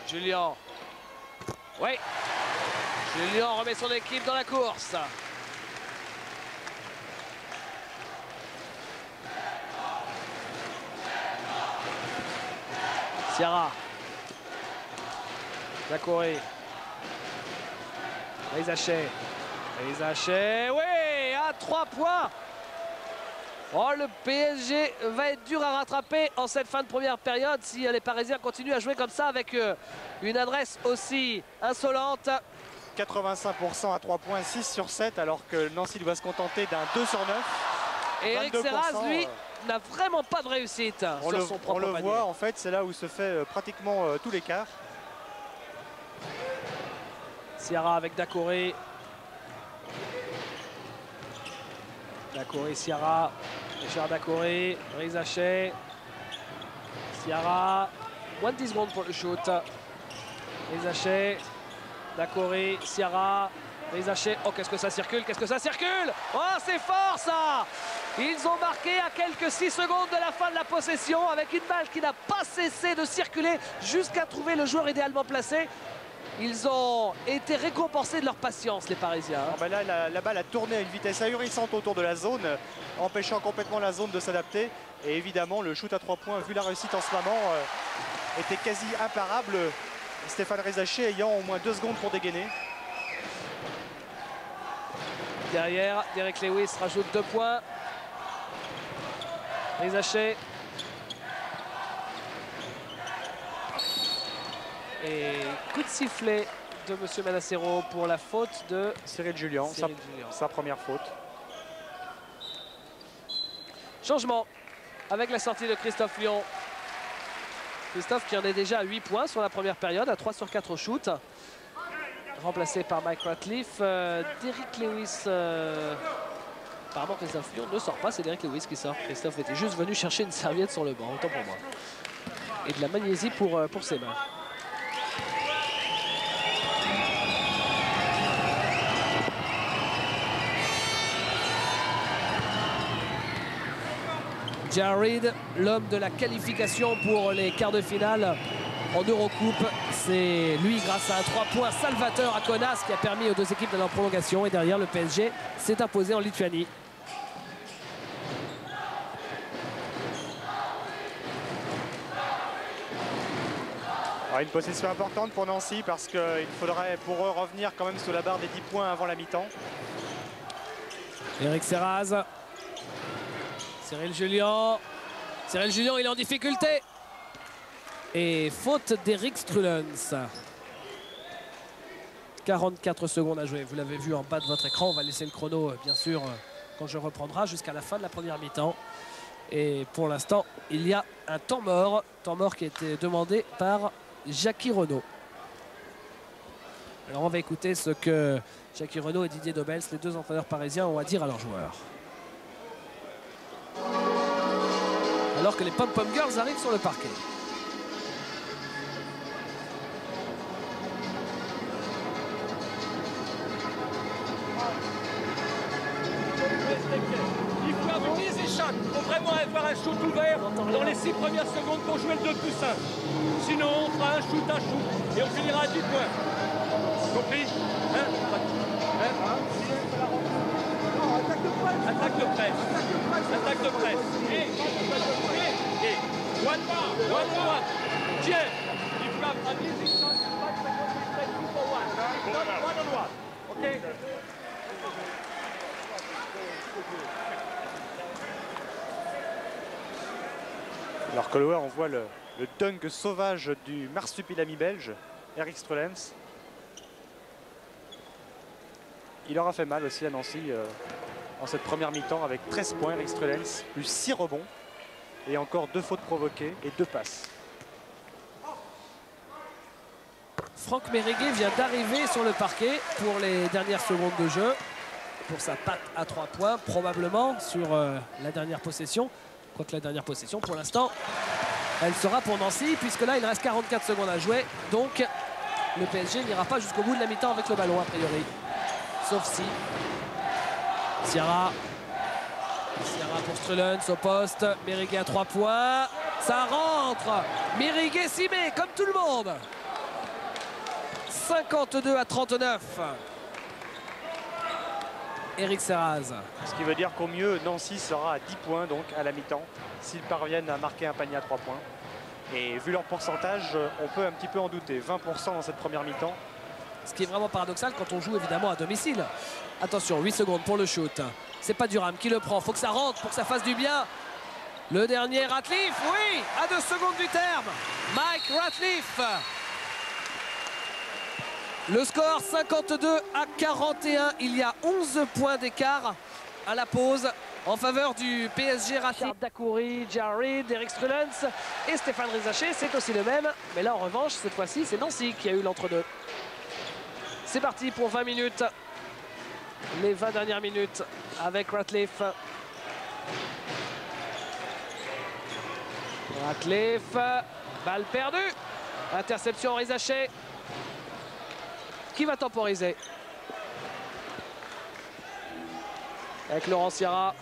Julien. Oui. Julien remet son équipe dans la course. Ciara. Dacoury. Rizaché. Rizaché. Oui, à 3 points. Oh, le PSG va être dur à rattraper en cette fin de première période si les Parisiens continuent à jouer comme ça avec une adresse aussi insolente. 85% à 3 points, 6 sur 7 alors que Nancy doit se contenter d'un 2 sur 9. Et Eric Serraz, lui, n'a vraiment pas de réussite sur son propre panier. On le voit, en fait, c'est là où se fait pratiquement tout l'écart. Ciara avec Dacoury. Dacoury, Ciara. Richard Dacoury. Rizaché. Ciara. Moins de 10 secondes pour le shoot. Rizaché. Dacoury, Ciara. Rizaché. Oh, qu'est-ce que ça circule? Qu'est-ce que ça circule? Oh, c'est fort ça! Ils ont marqué à quelques 6 secondes de la fin de la possession avec une balle qui n'a pas cessé de circuler jusqu'à trouver le joueur idéalement placé. Ils ont été récompensés de leur patience, les Parisiens. Alors ben là, la balle a tourné à une vitesse ahurissante autour de la zone, empêchant complètement la zone de s'adapter. Et évidemment, le shoot à 3 points, vu la réussite en ce moment, était quasi imparable. Stéphane Rizaché ayant au moins 2 secondes pour dégainer. Derrière, Derrick Lewis rajoute 2 points. Rizaché. Et coup de sifflet de M. Manassero pour la faute de Cyril Julien, sa première faute. Changement avec la sortie de Christophe Lyon. Christophe qui en est déjà à 8 points sur la première période, à 3 sur 4 au shoot. Remplacé par Mike Ratliff. Derrick Lewis... Apparemment Christophe Lyon ne sort pas, c'est Derrick Lewis qui sort. Christophe était juste venu chercher une serviette sur le banc, autant pour moi. Et de la magnésie pour ses mains. Jared, l'homme de la qualification pour les quarts de finale en Eurocoupe. C'est lui, grâce à un 3 points salvateur à Kaunas, qui a permis aux 2 équipes d'aller en prolongation. Et derrière, le PSG s'est imposé en Lituanie. Alors, une possession importante pour Nancy parce qu'il faudrait pour eux revenir quand même sous la barre des 10 points avant la mi-temps. Eric Serraz. Cyril Julien. Cyril Julien, il est en difficulté. Et faute d'Eric Strulens. 44 secondes à jouer. Vous l'avez vu en bas de votre écran. On va laisser le chrono, bien sûr, quand je reprendrai jusqu'à la fin de la première mi-temps. Et pour l'instant, il y a un temps mort qui a été demandé par Jackie Renaud. Alors on va écouter ce que Jackie Renaud et Didier Dobels, les 2 entraîneurs parisiens, ont à dire à leurs joueurs. Alors que les Pom Pom Girls arrivent sur le parquet. Il faut avoir des échappes. Il faut vraiment avoir un shoot ouvert dans les 6 premières secondes pour jouer le 2+1. Sinon, on fera un shoot et on finira à 10 points. Compris? Hein? Attaque de presse. Attaque de presse. Et One. Tiens. If you have an easy shot, you fight because we play 2 for 1. Not 1-on-1. Okay? Alors que on voit le dunk sauvage du marsupilami belge, Eric Strelens. Il aura fait mal aussi à Nancy en cette première mi-temps avec 13 points, Eric Strelens, plus 6 rebonds et encore 2 fautes provoquées et 2 passes. Franck Mérégué vient d'arriver sur le parquet pour les dernières secondes de jeu. Pour sa patte à 3 points, probablement sur la dernière possession. Quoique la dernière possession, pour l'instant, elle sera pour Nancy, puisque là, il reste 44 secondes à jouer. Donc, le PSG n'ira pas jusqu'au bout de la mi-temps avec le ballon, a priori. Sauf si Ciara pour Strelens au poste. Mérégué à 3 points. Ça rentre. Mérégué s'y met, comme tout le monde. 52-39. Eric Serraz. Ce qui veut dire qu'au mieux, Nancy sera à 10 points donc à la mi-temps, s'ils parviennent à marquer un panier à 3 points. Et vu leur pourcentage, on peut un petit peu en douter. 20% dans cette première mi-temps. Ce qui est vraiment paradoxal quand on joue évidemment à domicile. Attention, 8 secondes pour le shoot. C'est pas Durham qui le prend. Faut que ça rentre pour que ça fasse du bien. Le dernier, Ratliff, oui, à 2 secondes du terme. Mike Ratliff. Le score 52-41. Il y a 11 points d'écart à la pause en faveur du PSG. Rachid Dakouri, Jared, Eric Strelens et Stéphane Rizaché. C'est aussi le même. Mais là, en revanche, cette fois-ci, c'est Nancy qui a eu l'entre-deux. C'est parti pour 20 minutes. Les 20 dernières minutes avec Ratliff. Ratliff, balle perdue. Interception Rizaché. Qui va temporiser? Avec Laurent Ciara.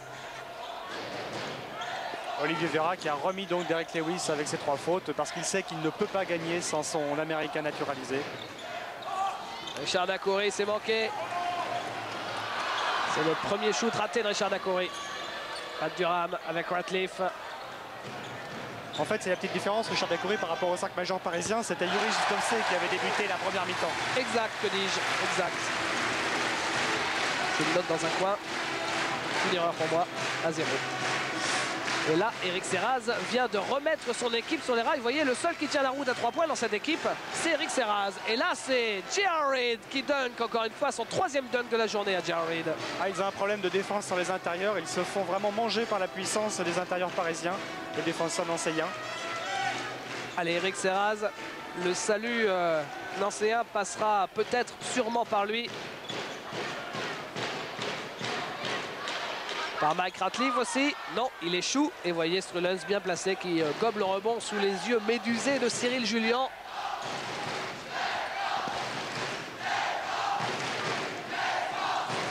Olivier Vera qui a remis donc Derek Lewis avec ses 3 fautes parce qu'il sait qu'il ne peut pas gagner sans son américain naturalisé. Richard Dakouri s'est manqué. C'est le premier shoot raté de Richard Dakouri. Pat Durham avec Ratliff. En fait, c'est la petite différence, Richard Dakouri par rapport aux 5 majeurs parisiens. C'était Yuri Justovsé qui avait débuté la première mi-temps. Exact, que dis-je, exact. C'est une note dans un coin. Une erreur pour moi, à 0. Et là, Eric Serraz vient de remettre son équipe sur les rails. Vous voyez, le seul qui tient la route à 3 points dans cette équipe, c'est Eric Serraz. Et là, c'est Jared qui dunk encore une fois son 3e dunk de la journée à Jared. Ah, ils ont un problème de défense sur les intérieurs. Ils se font vraiment manger par la puissance des intérieurs parisiens, les défenseurs nancéiens. Allez, Eric Serraz, le salut nancéen passera peut-être sûrement par lui. Par Mike Ratliff aussi. Non, il échoue. Et voyez Strelens bien placé qui gobe le rebond sous les yeux médusés de Cyril Julien.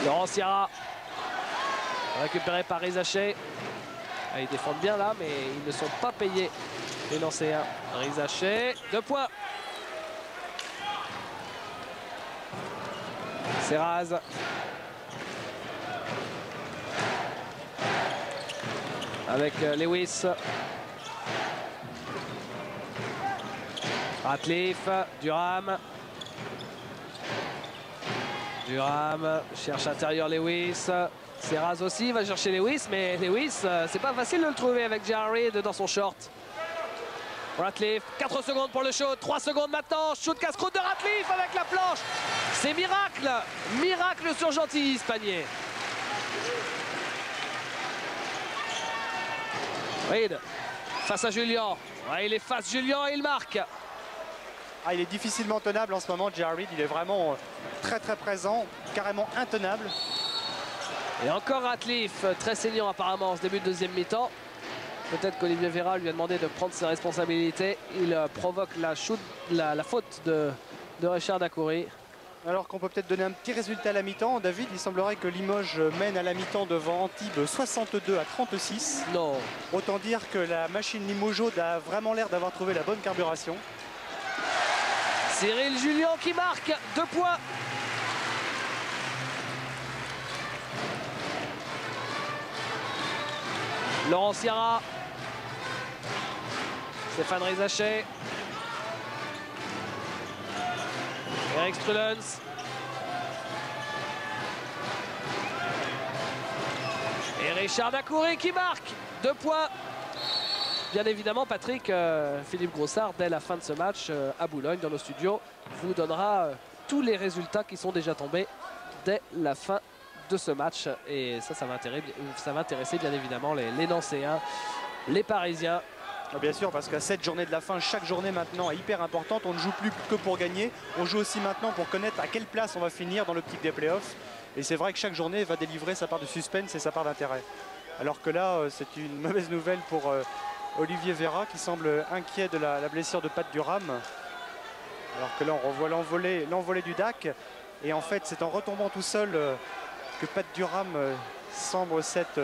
Laurent Ciara. Récupéré par Rizaché. Ah, ils défendent bien là, mais ils ne sont pas payés. Les Nancéens. Rizaché. 2 points. Serraz. Avec Lewis. Ratliff, Durham. Durham cherche intérieur Lewis. Serraz aussi va chercher Lewis, mais Lewis, c'est pas facile de le trouver avec Jared dans son short. Ratliff, 4 secondes pour le shoot, 3 secondes maintenant. Shoot casse-croûte de Ratliff avec la planche. C'est miracle, miracle sur Gentilly, Panier. Reed face à Julien. Ouais, il est face Julien et il marque. Ah, il est difficilement tenable en ce moment, Jared. Il est vraiment très présent, carrément intenable. Et encore Ratliff, très saignant apparemment en ce début de deuxième mi-temps. Peut-être qu'Olivier Vera lui a demandé de prendre ses responsabilités. Il provoque la faute de Richard Dakouri. Alors qu'on peut peut-être donner un petit résultat à la mi-temps. David, il semblerait que Limoges mène à la mi-temps devant Antibes 62-36. Non. Autant dire que la machine Limougeaude a vraiment l'air d'avoir trouvé la bonne carburation. Cyril Julien qui marque 2 points. Laurent Ciara. Stéphane Rizachet. Eric Strulens. Et Richard Dacoury qui marque 2 points. Bien évidemment, Patrick, Philippe Grossard, dès la fin de ce match à Boulogne, dans nos studios, vous donnera tous les résultats qui sont déjà tombés dès la fin de ce match. Et ça va intéresser bien évidemment les Nancéens, les Parisiens. Bien sûr, parce qu'à cette journée de la fin, chaque journée maintenant est hyper importante. On ne joue plus que pour gagner. On joue aussi maintenant pour connaître à quelle place on va finir dans l'optique des playoffs. Et c'est vrai que chaque journée va délivrer sa part de suspense et sa part d'intérêt. Alors que là, c'est une mauvaise nouvelle pour Olivier Vera qui semble inquiet de la blessure de Pat Durham. Alors que là, on revoit l'envolée du DAC. Et en fait, c'est en retombant tout seul que Pat Durham semble s'être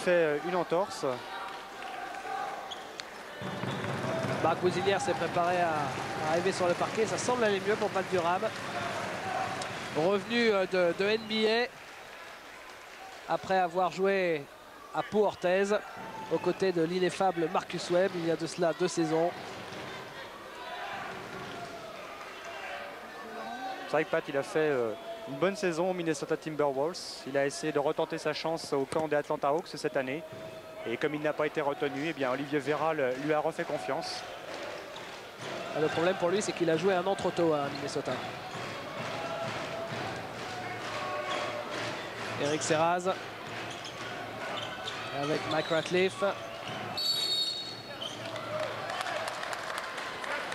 fait une entorse. Marc Bouzinière s'est préparé à arriver sur le parquet. Ça semble aller mieux pour Pat Durham. Revenu de NBA après avoir joué à Pau Orthez aux côtés de l'ineffable Marcus Webb il y a de cela 2 saisons. C'est vrai que Pat, il a fait une bonne saison au Minnesota Timberwolves. Il a essayé de retenter sa chance au camp des Atlanta Hawks cette année. Et comme il n'a pas été retenu, eh bien Olivier Vera lui a refait confiance. Le problème pour lui, c'est qu'il a joué un an trop tôt à Minnesota. Eric Serraz avec Mike Ratliff.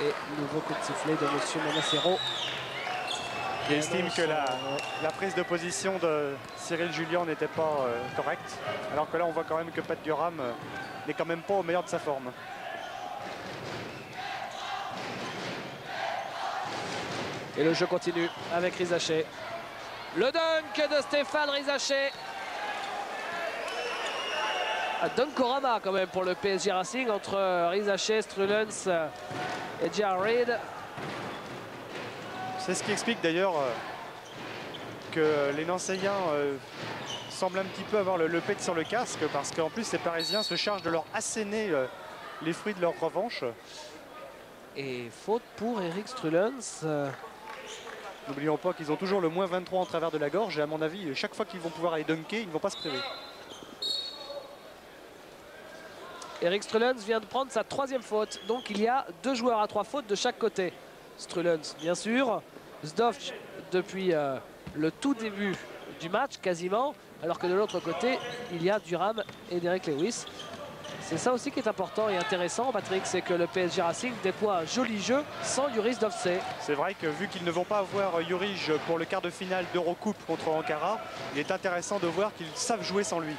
Et nouveau coup de sifflet de M. Monacero. Il estime que la prise de position de Cyril Julien n'était pas correcte. Alors que là, on voit quand même que Pat Durham n'est quand même pas au meilleur de sa forme. Et le jeu continue avec Rizachet. Le dunk de Stéphane Rizachet. Un dunkorama quand même pour le PSG Racing entre Rizachet, Strulens et J.R. Reid. C'est ce qui explique d'ailleurs que les Nancéiens semblent un petit peu avoir le pet sur le casque, parce qu'en plus les Parisiens se chargent de leur asséner les fruits de leur revanche. Et faute pour Eric Strulens. N'oublions pas qu'ils ont toujours le moins 23 en travers de la gorge, et à mon avis, chaque fois qu'ils vont pouvoir aller dunker, ils ne vont pas se priver. Eric Strulens vient de prendre sa 3e faute, donc il y a 2 joueurs à 3 fautes de chaque côté. Strulens, bien sûr. Zdovc depuis le tout début du match, quasiment. Alors que de l'autre côté, il y a Durham et Derek Lewis. C'est ça aussi qui est important et intéressant, Patrick, c'est que le PSG Racing déploie un joli jeu sans Yuris Dovce. C'est vrai que vu qu'ils ne vont pas avoir Jurij pour le quart de finale d'Eurocoupe contre Ankara, il est intéressant de voir qu'ils savent jouer sans lui.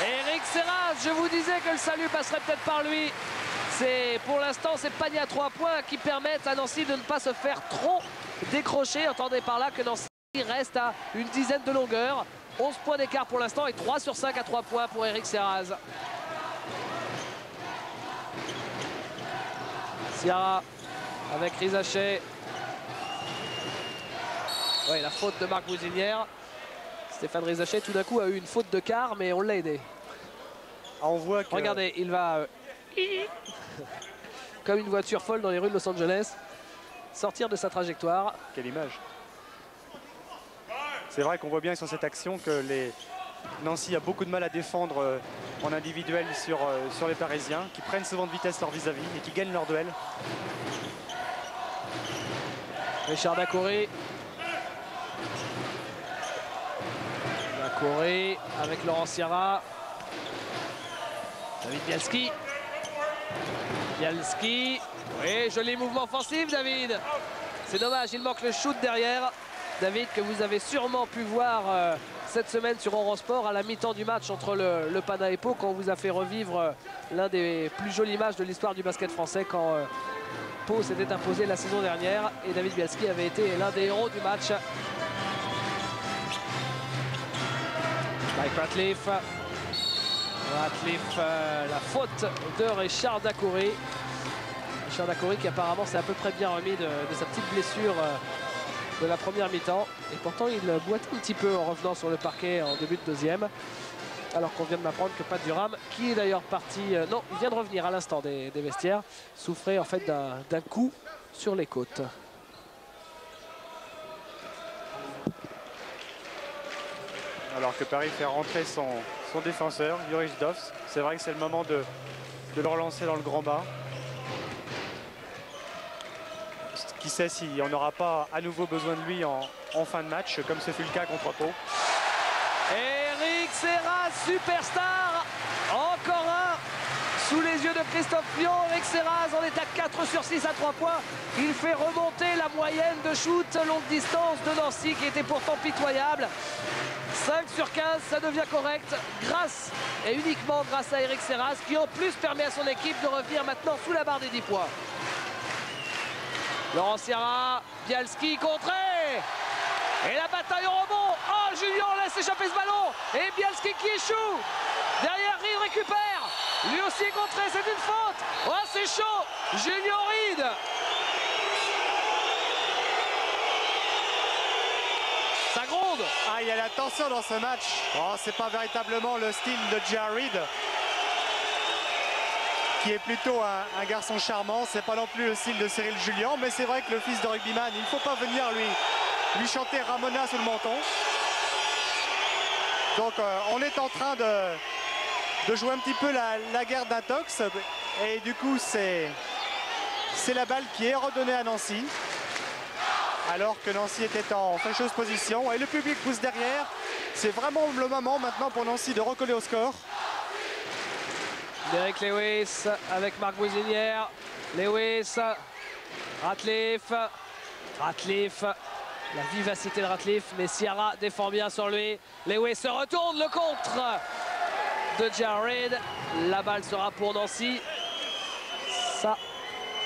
Eric Serraz, je vous disais que le salut passerait peut-être par lui. C'est pour l'instant ces paniers à 3 points qui permettent à Nancy de ne pas se faire trop décrocher. Entendez par là que Nancy reste à une dizaine de longueurs. 11 points d'écart pour l'instant et 3 sur 5 à 3 points pour Eric Serraz. Ciara avec Rizachet. Ouais, la faute de Marc Bouzinière. Stéphane Rizachet tout d'un coup a eu une faute de quart, mais on l'a aidé. Ah, on voit que... Regardez, il va comme une voiture folle dans les rues de Los Angeles sortir de sa trajectoire. Quelle image. C'est vrai qu'on voit bien sur cette action que Nancy a beaucoup de mal à défendre en individuel sur les Parisiens, qui prennent souvent de vitesse leur vis-à-vis et qui gagnent leur duel. Richard Dacoury. Dacoury avec Laurent Sierra. David Bialski. Bialski. Oui, joli mouvement offensif, David. C'est dommage, il manque le shoot derrière. David, que vous avez sûrement pu voir cette semaine sur Eurosport à la mi-temps du match entre le Pana et Pau, quand on vous a fait revivre l'un des plus jolis matchs de l'histoire du basket français, quand Pau s'était imposé la saison dernière et David Bialski avait été l'un des héros du match. Mike Ratliff. Ratliff, la faute de Richard Dacoury. Richard Dacoury qui apparemment s'est à peu près bien remis de sa petite blessure de la première mi-temps. Et pourtant il boite un petit peu en revenant sur le parquet en début de deuxième. Alors qu'on vient de m'apprendre que Pat Durham, qui est d'ailleurs parti... non, il vient de revenir à l'instant des vestiaires, souffrait en fait d'un coup sur les côtes. Alors que Paris fait rentrer son défenseur, Joris Dovs. C'est vrai que c'est le moment de le relancer dans le grand bas. Qui sait si on n'aura pas à nouveau besoin de lui en fin de match, comme ce fut le cas contre Pau. Eric Serraz, superstar, encore un sous les yeux de Christophe Pion. Eric Serraz en est à 4 sur 6 à 3 points. Il fait remonter la moyenne de shoot longue distance de Nancy qui était pourtant pitoyable. 5 sur 15, ça devient correct grâce et uniquement grâce à Eric Serraz qui en plus permet à son équipe de revenir maintenant sous la barre des 10 points. Laurent Sierra, Bialski contré. Et la bataille au rebond. Oh, Julien laisse échapper ce ballon. Et Bialski qui échoue. Derrière, Reed récupère. Lui aussi est contré, c'est une faute. Oh, c'est chaud. Julien Reed. Ça gronde. Ah, il y a la tension dans ce match. Oh, c'est pas véritablement le style de J.R. Reed, qui est plutôt un garçon charmant. C'est pas non plus le style de Cyril Julien, mais c'est vrai que le fils de rugbyman, il ne faut pas venir lui chanter Ramona sous le menton. Donc on est en train de jouer un petit peu la guerre d'intox, et du coup c'est la balle qui est redonnée à Nancy, alors que Nancy était en fâcheuse position, et le public pousse derrière. C'est vraiment le moment maintenant pour Nancy de recoller au score. Derek Lewis avec Marc Boisinière. Lewis, Ratliff, la vivacité de Ratliff, mais Sierra défend bien sur lui. Lewis se retourne, le contre de J.R. Reed. La balle sera pour Nancy. Ça,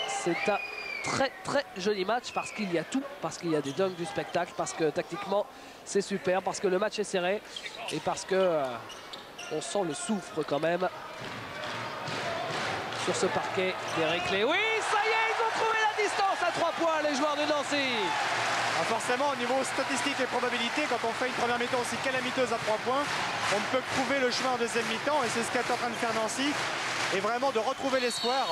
c'est un très très joli match parce qu'il y a tout, parce qu'il y a des dunks, du spectacle, parce que tactiquement c'est super, parce que le match est serré et parce que on sent le soufre quand même sur ce parquet d'Eric Lewis. Oui, ça y est, ils ont trouvé la distance à 3 points, les joueurs de Nancy. Forcément, au niveau statistique et probabilité, quand on fait une première mi-temps aussi calamiteuse à 3 points, on ne peut que trouver le chemin en deuxième mi-temps, et c'est ce qu'est en train de faire Nancy, et vraiment de retrouver l'espoir.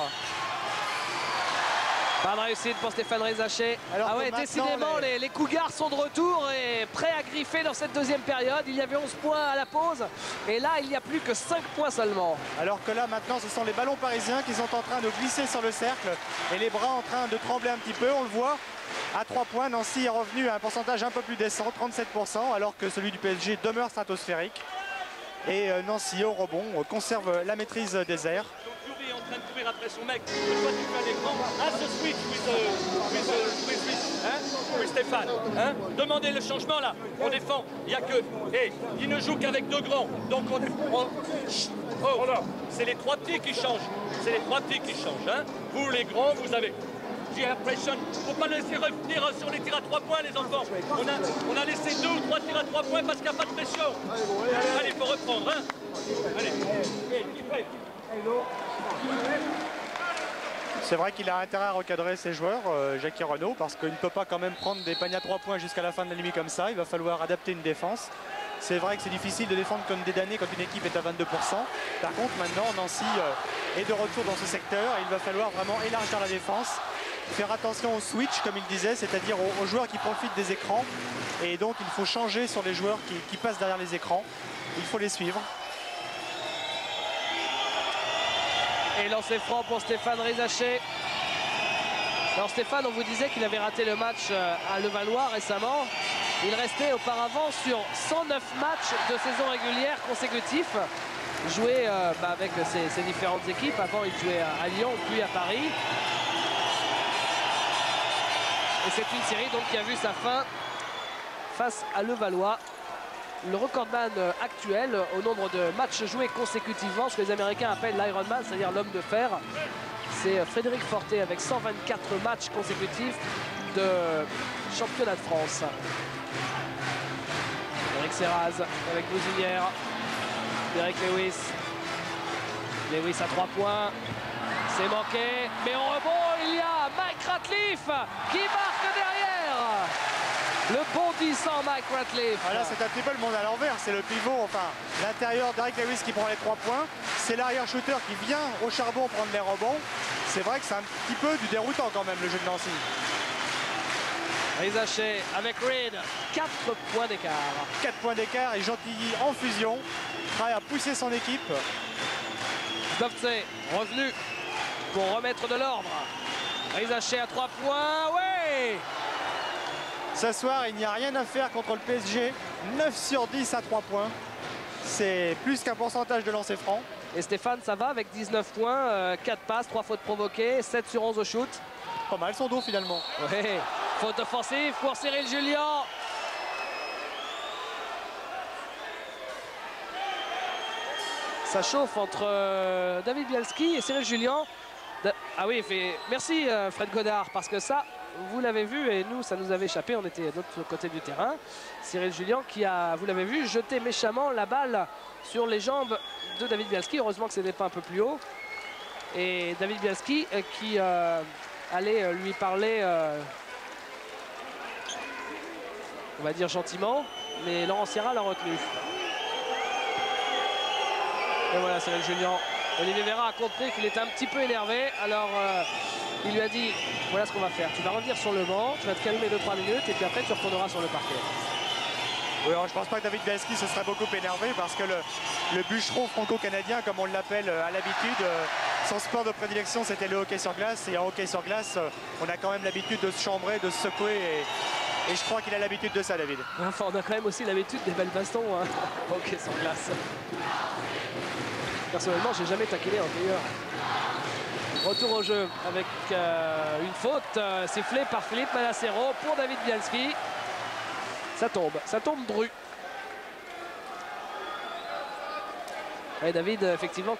Pas de réussite pour Stéphane Rizaché. Ah ouais, décidément, les Cougars sont de retour et prêts à griffer dans cette deuxième période. Il y avait 11 points à la pause et là, il n'y a plus que 5 points seulement. Alors que là, maintenant, ce sont les ballons parisiens qui sont en train de glisser sur le cercle et les bras en train de trembler un petit peu, on le voit. À 3 points, Nancy est revenu à un pourcentage un peu plus décent, 37%, alors que celui du PSG demeure stratosphérique. Et Nancy, au rebond, conserve la maîtrise des airs. Est en train de courir après son mec. Toi, tu fais un écran. Ah, ce switch with Stéphane. Hein? Demandez le changement là. On défend. Il n'y a que. Hey, il ne joue qu'avec 2 grands. Donc oh, c'est les 3 petits qui changent. C'est les 3 petits qui changent. Hein? Vous, les grands, vous avez. J'ai l'impression. Il ne faut pas laisser revenir sur les tirs à 3 points, les enfants. On a laissé 2 ou 3 tirs à 3 points parce qu'il n'y a pas de pression. Allez, il faut reprendre. Hein? Allez. C'est vrai qu'il a intérêt à recadrer ses joueurs, Jackie Renaud, parce qu'il ne peut pas quand même prendre des paniers à 3 points jusqu'à la fin de la nuit comme ça. Il va falloir adapter une défense. C'est vrai que c'est difficile de défendre comme des damnés quand une équipe est à 22%. Par contre, maintenant, Nancy est de retour dans ce secteur. Et il va falloir vraiment élargir la défense, faire attention au switch, comme il disait, c'est-à-dire aux joueurs qui profitent des écrans. Et donc, il faut changer sur les joueurs qui passent derrière les écrans. Il faut les suivre. Et lancer franc pour Stéphane Rizaché. Alors Stéphane, on vous disait qu'il avait raté le match à Levallois récemment. Il restait auparavant sur 109 matchs de saison régulière consécutifs, joués avec ses différentes équipes. Avant, il jouait à Lyon, puis à Paris. Et c'est une série donc qui a vu sa fin face à Levallois. Le recordman actuel au nombre de matchs joués consécutivement, ce que les Américains appellent l'Ironman, c'est-à-dire l'homme de fer, c'est Frédéric Forté avec 124 matchs consécutifs de championnat de France. Eric Serraz avec Bousinière, Derek Lewis. Lewis à 3 points, c'est manqué, mais au rebond il y a Mike Ratliff qui marque derrière. Le bondissant Mike Ratliff. Voilà, c'est un petit peu le monde à l'envers. C'est le pivot, enfin l'intérieur d'Eric Lewis qui prend les 3 points. C'est l'arrière shooter qui vient au charbon prendre les rebonds. C'est vrai que c'est un petit peu du déroutant quand même le jeu de Nancy. Rizaché avec Reed, 4 points d'écart. 4 points d'écart et Gentilly en fusion. Prêt à pousser son équipe. Zdovce revenu pour remettre de l'ordre. Rizaché à 3 points, ouais. Ce soir, il n'y a rien à faire contre le PSG. 9 sur 10 à 3 points. C'est plus qu'un pourcentage de lancer franc. Et Stéphane, ça va avec 19 points, 4 passes, 3 fautes provoquées, 7 sur 11 au shoot. Pas mal son dos finalement. Ouais. Faute offensive pour Cyril Julien. Ça chauffe entre David Bialski et Cyril Julien. Ah oui, merci Fred Godard, parce que ça, vous l'avez vu, et nous, ça nous avait échappé, on était de l'autre côté du terrain. Cyril Julien qui a, vous l'avez vu, jeté méchamment la balle sur les jambes de David Bialski. Heureusement que ce n'était pas un peu plus haut. Et David Bialski qui allait lui parler, on va dire gentiment, mais Laurent Sierra l'a retenu. Et voilà, Cyril Julien. Olivier Véran a compris qu'il était un petit peu énervé, alors il lui a dit, voilà ce qu'on va faire, tu vas revenir sur le banc, tu vas te calmer 2-3 minutes et puis après tu retourneras sur le parquet. Oui, alors je pense pas que David Bialski se serait beaucoup énervé parce que le bûcheron franco-canadien, comme on l'appelle à l'habitude, son sport de prédilection c'était le hockey sur glace, et en hockey sur glace on a quand même l'habitude de se chambrer, de se secouer, et je crois qu'il a l'habitude de ça, David. Enfin, on a quand même aussi l'habitude des belles bastons, hein. Hockey sur glace. Personnellement, j'ai jamais taquiné un hockeyeur. Retour au jeu avec une faute sifflée par Philippe Manassero pour David Bialski. Ça tombe dru. Et David, effectivement,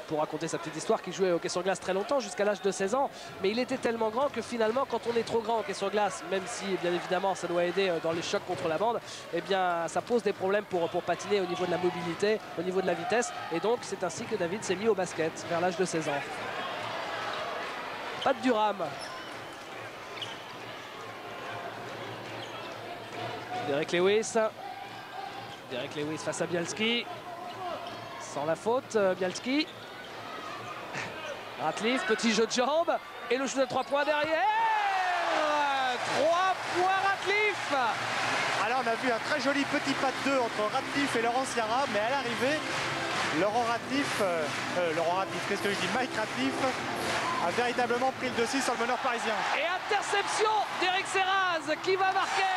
pour raconter sa petite histoire, qui jouait au hockey sur glace très longtemps, jusqu'à l'âge de 16 ans. Mais il était tellement grand que finalement, quand on est trop grand au hockey sur glace, même si, bien évidemment, ça doit aider dans les chocs contre la bande, eh bien, ça pose des problèmes pour patiner au niveau de la mobilité, au niveau de la vitesse. Et donc, c'est ainsi que David s'est mis au basket, vers l'âge de 16 ans. Pas de Durham. Derek Lewis. Derek Lewis face à Bialski. Sans la faute, Bialski. Ratliff, petit jeu de jambes. Et le shoot de 3 points derrière. 3 points Ratliff. Alors on a vu un très joli petit pas de 2 entre Ratliff et Laurent Sierra, mais à l'arrivée, qu'est-ce que je dis, Mike Ratliff a véritablement pris le dessus sur le meneur parisien. Et interception d'Eric Serraz qui va marquer.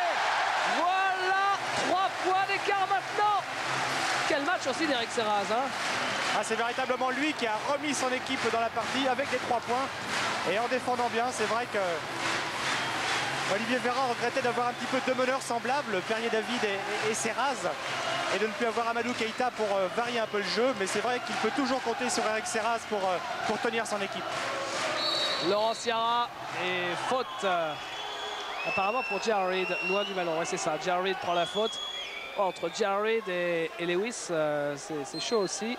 Voilà, 3 points d'écart maintenant. Quel match aussi d'Eric Serraz, hein. Ah, c'est véritablement lui qui a remis son équipe dans la partie avec les 3 points. Et en défendant bien, c'est vrai que Olivier Véran regrettait d'avoir un petit peu 2 meneurs semblables, Perrier David et Serraz, et de ne plus avoir Amadou Keïta pour varier un peu le jeu. Mais c'est vrai qu'il peut toujours compter sur Eric Serraz pour tenir son équipe. Laurent Sierra et faute apparemment pour Jared, loin du ballon. Ouais, c'est ça, Jared prend la faute. Entre Jared et Lewis, c'est chaud aussi.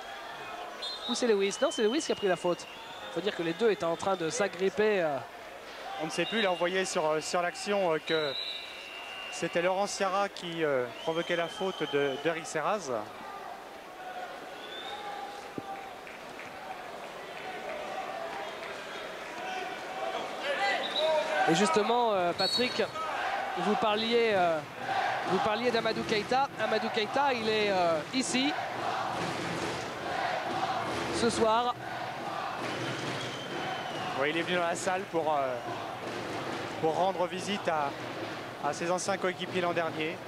Ou c'est Lewis? Non, c'est Lewis qui a pris la faute. Il faut dire que les deux étaient en train de s'agripper. On ne sait plus, il a envoyé sur l'action que c'était Laurent Sierra qui provoquait la faute d'Eric Serraz. Et justement, Patrick, vous parliez d'Amadou Keïta. Amadou Keïta, il est ici ce soir. Oui, il est venu dans la salle pour rendre visite à ses anciens coéquipiers l'an dernier.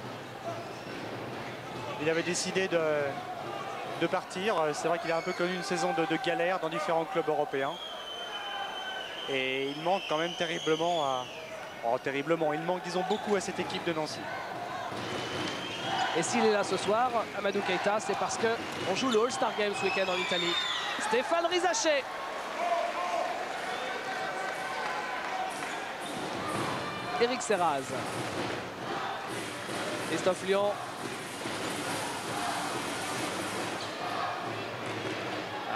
Il avait décidé de partir. C'est vrai qu'il a un peu connu une saison de galère dans différents clubs européens. Et il manque quand même terriblement il manque, disons, beaucoup à cette équipe de Nancy. Et s'il est là ce soir, Amadou Keïta, c'est parce qu'on joue le All-Star Game ce week-end en Italie. Stéphane Rizaché. Eric Serraz. Christophe Lyon.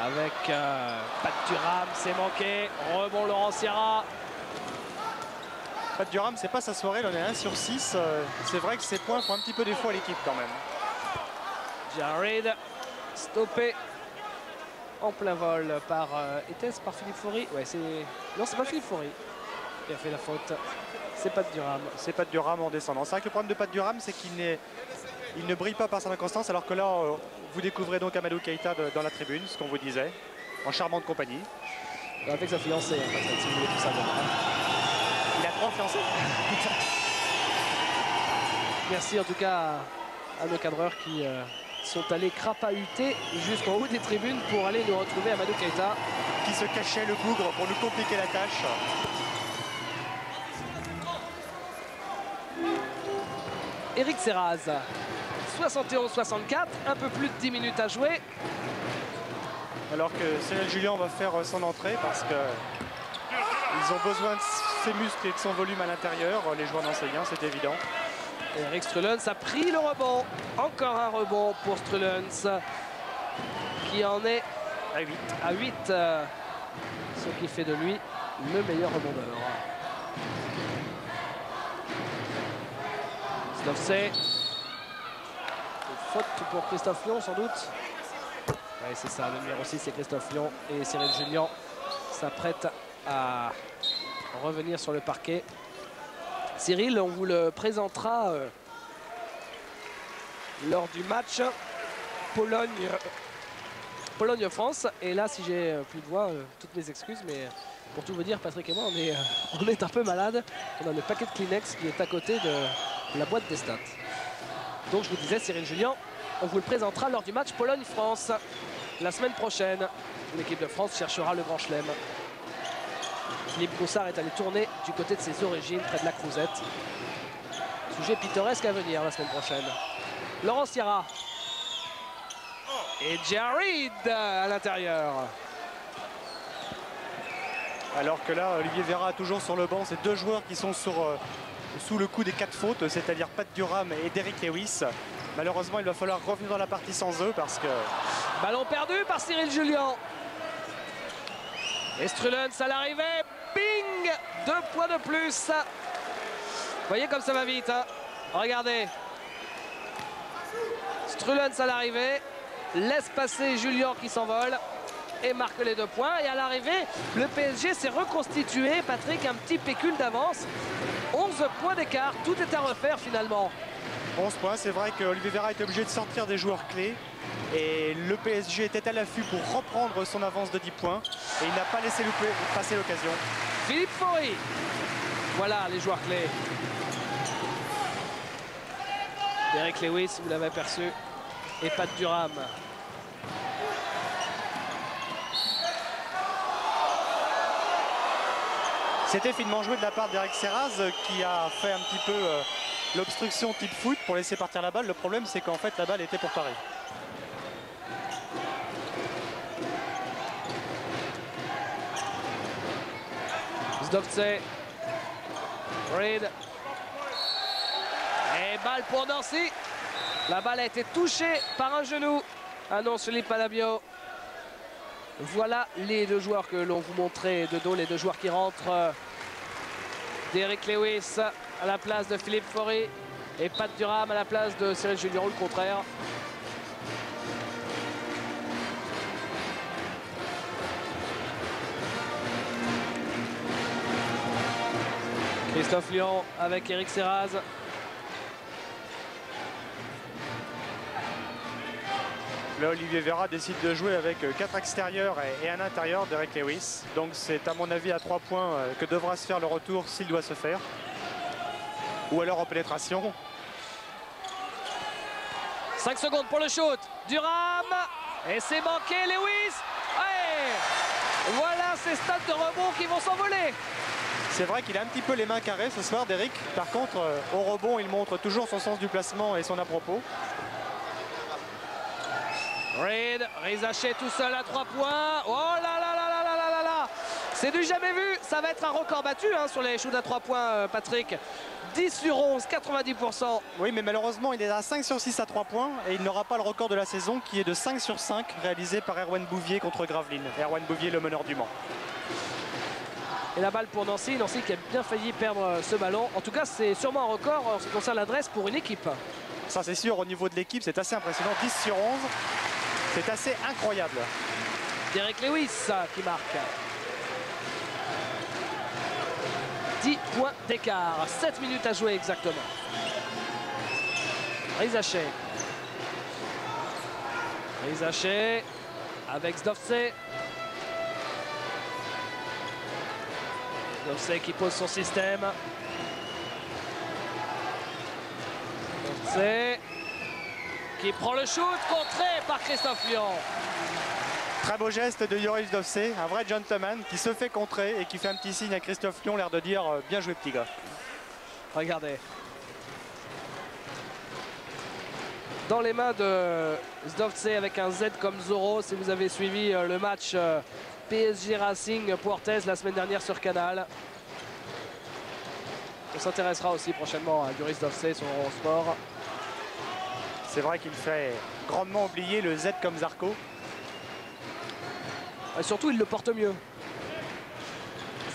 Avec Pat Durham, c'est manqué. Rebond Laurent Sierra. Pat Durham, c'est pas sa soirée, il en est 1 sur 6. C'est vrai que ces points font un petit peu défaut à l'équipe quand même. Jared stoppé en plein vol par... était-ce par Philippe Faury? Ouais, c'est... Non, c'est pas Philippe Faury qui a fait la faute. C'est Pat Durham. C'est Pat Durham en descendant. C'est vrai que le problème de Pat Durham, c'est qu'il ne brille pas par son inconstance, alors que là, vous découvrez donc Amadou Keïta dans la tribune, ce qu'on vous disait, en charmante compagnie. Avec sa fiancée, Patrick, si vous voulez tout savoir. Il a 3 fiancés. Merci en tout cas à nos cadreurs qui sont allés crapahuter jusqu'en haut des tribunes pour aller nous retrouver Amadou Keïta. Qui se cachait le bougre pour nous compliquer la tâche. Eric Serraz, 71-64, un peu plus de 10 minutes à jouer. Alors que Cyril Julien va faire son entrée parce qu'ils ont besoin de ses muscles et de son volume à l'intérieur, les joueurs d'enseignants, c'est évident. Eric Strulens a pris le rebond. Encore un rebond pour Strulens qui en est à 8. Ce qui fait de lui le meilleur rebondeur. Slovsé. Faute pour Christophe Lyon sans doute. Oui, c'est ça, le numéro 6 c'est Christophe Lyon et Cyril Julien s'apprête à revenir sur le parquet. Cyril, on vous le présentera lors du match Pologne-France. Et là, si j'ai plus de voix, toutes mes excuses, mais pour tout vous dire, Patrick et moi, on est un peu malade. On a le paquet de Kleenex qui est à côté de la boîte des stats. Donc je vous disais, Cyril Julien, on vous le présentera lors du match Pologne-France la semaine prochaine. L'équipe de France cherchera le Grand Chelem. Philippe Goussard est allé tourner du côté de ses origines, près de la Crouzette. Sujet pittoresque à venir la semaine prochaine. Laurent Sierra. Et Jared à l'intérieur. Alors que là, Olivier Véra toujours sur le banc. Ces deux joueurs qui sont sous le coup des 4 fautes, c'est-à-dire Pat Durham et Derrick Lewis. Malheureusement, il va falloir revenir dans la partie sans eux parce que... Ballon perdu par Cyril Julien. Et Strulens à l'arrivée. Bing! 2 points de plus. Vous voyez comme ça va vite. Hein? Regardez. Strulens à l'arrivée. Laisse passer Julien qui s'envole. Et marque les 2 points. Et à l'arrivée, le PSG s'est reconstitué. Patrick, un petit pécule d'avance. 11 points d'écart. Tout est à refaire finalement. 11 points. C'est vrai qu'Olivier Véra est obligé de sortir des joueurs clés. Et le PSG était à l'affût pour reprendre son avance de 10 points. Et il n'a pas laissé passer l'occasion. Philippe Faury. Voilà les joueurs clés. Derrick Lewis, vous l'avez aperçu. Et Pat Durham. C'était finement joué de la part d'Eric Serraz qui a fait un petit peu l'obstruction type foot pour laisser partir la balle. Le problème, c'est qu'en fait, la balle était pour Paris. Zdovce. Reed. Et balle pour Nancy. La balle a été touchée par un genou. Annonce Philippe Palabio. Voilà les 2 joueurs que l'on vous montrait de dos, les 2 joueurs qui rentrent. Derrick Lewis à la place de Philippe Faury et Pat Durham à la place de Cyril Julien, ou le contraire. Christophe Lyon avec Eric Serraz. Là, Olivier Véra décide de jouer avec 4 extérieurs et un intérieur d'Eric Lewis. Donc c'est à mon avis à 3 points que devra se faire le retour s'il doit se faire. Ou alors en pénétration. 5 secondes pour le shoot. Durham. Et c'est manqué. Lewis. Ouais. Voilà ces stats de rebond qui vont s'envoler. C'est vrai qu'il a un petit peu les mains carrées ce soir, Derrick. Par contre, au rebond, il montre toujours son sens du placement et son à-propos. Reed, Rizaché tout seul à 3 points. Oh là là là là là là là là. C'est du jamais vu. Ça va être un record battu hein, sur les shoots à 3 points, Patrick. 10 sur 11, 90%. Oui, mais malheureusement, il est à 5 sur 6 à 3 points. Et il n'aura pas le record de la saison qui est de 5 sur 5, réalisé par Erwan Bouvier contre Gravelines. Erwan Bouvier, le meneur du Mans. Et la balle pour Nancy. Nancy qui a bien failli perdre ce ballon. En tout cas, c'est sûrement un record en ce qui concerne l'adresse pour une équipe. Ça, c'est sûr, au niveau de l'équipe, c'est assez impressionnant. 10 sur 11, c'est assez incroyable. Derek Lewis qui marque. 10 points d'écart. 7 minutes à jouer exactement. Rizaché. Rizaché avec Zdovce. Zdovce qui pose son système. Zdovce qui prend le shoot, contré par Christophe Lyon. Très beau geste de Joris Zdovce, un vrai gentleman qui se fait contrer et qui fait un petit signe à Christophe Lyon, l'air de dire bien joué petit gars. Regardez. Dans les mains de Zdovce avec un Z comme Zorro, si vous avez suivi le match PSG Racing Puertes la semaine dernière sur Canal. On s'intéressera aussi prochainement à Joris Zdovce sur Eurosport. C'est vrai qu'il fait grandement oublier le Z comme Zarco. Et surtout, il le porte mieux.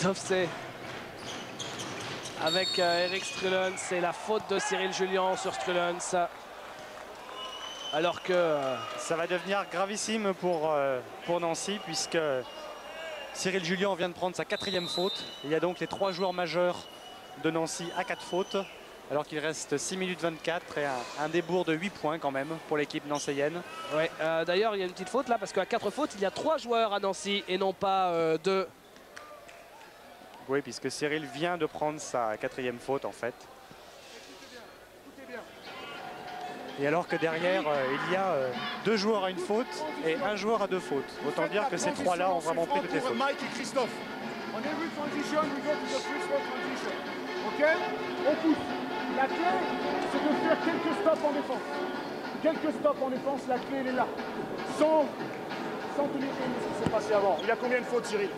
Zdovce avec Eric Strulens, c'est la faute de Cyril Julien sur Strulens. Alors que ça va devenir gravissime pour Nancy, puisque Cyril Julien vient de prendre sa 4e faute. Il y a donc les 3 joueurs majeurs de Nancy à 4 fautes, alors qu'il reste 6 minutes 24 et un débours de 8 points quand même pour l'équipe nancéienne. Ouais, d'ailleurs, il y a une petite faute là, parce qu'à 4 fautes, il y a 3 joueurs à Nancy et non pas 2. Oui, puisque Cyril vient de prendre sa 4e faute en fait. Et alors que derrière, il y a 2 joueurs à une faute et 1 joueur à 2 fautes. Autant dire que ces 3-là ont vraiment pris toutes les fautes. Mike et Christophe. On every transition, we go to the free throw transition. Ok? On pousse. La clé, c'est de faire quelques stops en défense. Quelques stops en défense, la clé, elle est là. Sans tenir compte de ce qui s'est passé avant. Il y a combien de fautes, Cyril?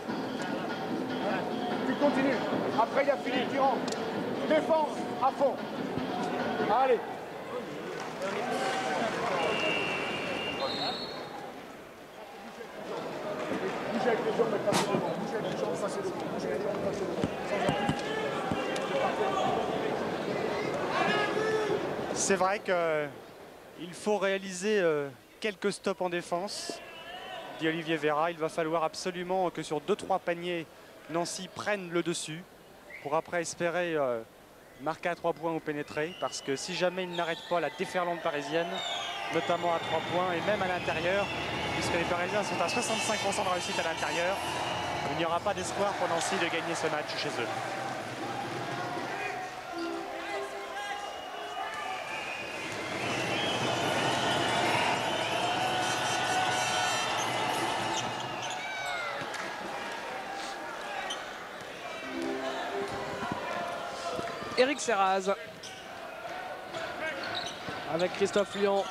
Tu continues. Après, il y a Philippe qui rentre. Défense à fond. Allez. Bougez avec les jambes, mais pas sur le vent. Bougez avec les jambes, passez le vent. Bougez avec les jambes, passez le vent. C'est vrai qu'il faut réaliser quelques stops en défense, dit Olivier Vera. Il va falloir absolument que sur 2-3 paniers, Nancy prenne le dessus pour après espérer marquer à 3 points ou pénétrer. Parce que si jamais il n'arrête pas la déferlante parisienne, notamment à 3 points et même à l'intérieur, puisque les Parisiens sont à 65% de réussite à l'intérieur, il n'y aura pas d'espoir pour Nancy de gagner ce match chez eux. Eric Serraz avec Christophe Lyon.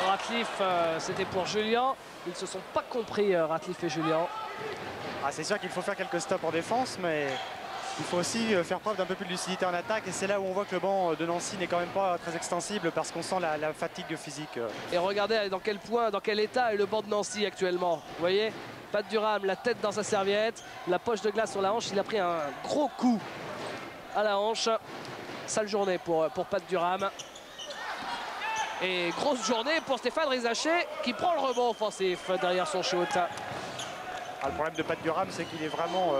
Ratliff, c'était pour Julien. Ils ne se sont pas compris, Ratliff et Julien. Ah, c'est sûr qu'il faut faire quelques stops en défense, mais il faut aussi faire preuve d'un peu plus de lucidité en attaque. Et c'est là où on voit que le banc de Nancy n'est quand même pas très extensible, parce qu'on sent la fatigue physique. Et regardez dans quel état est le banc de Nancy actuellement. Vous voyez, Pat Durham, la tête dans sa serviette, la poche de glace sur la hanche. Il a pris un gros coup à la hanche. Sale journée pour Pat Durham. Et grosse journée pour Stéphane Rizaché qui prend le rebond offensif derrière son shoot. Ah, le problème de Pat Durham, c'est qu'il est vraiment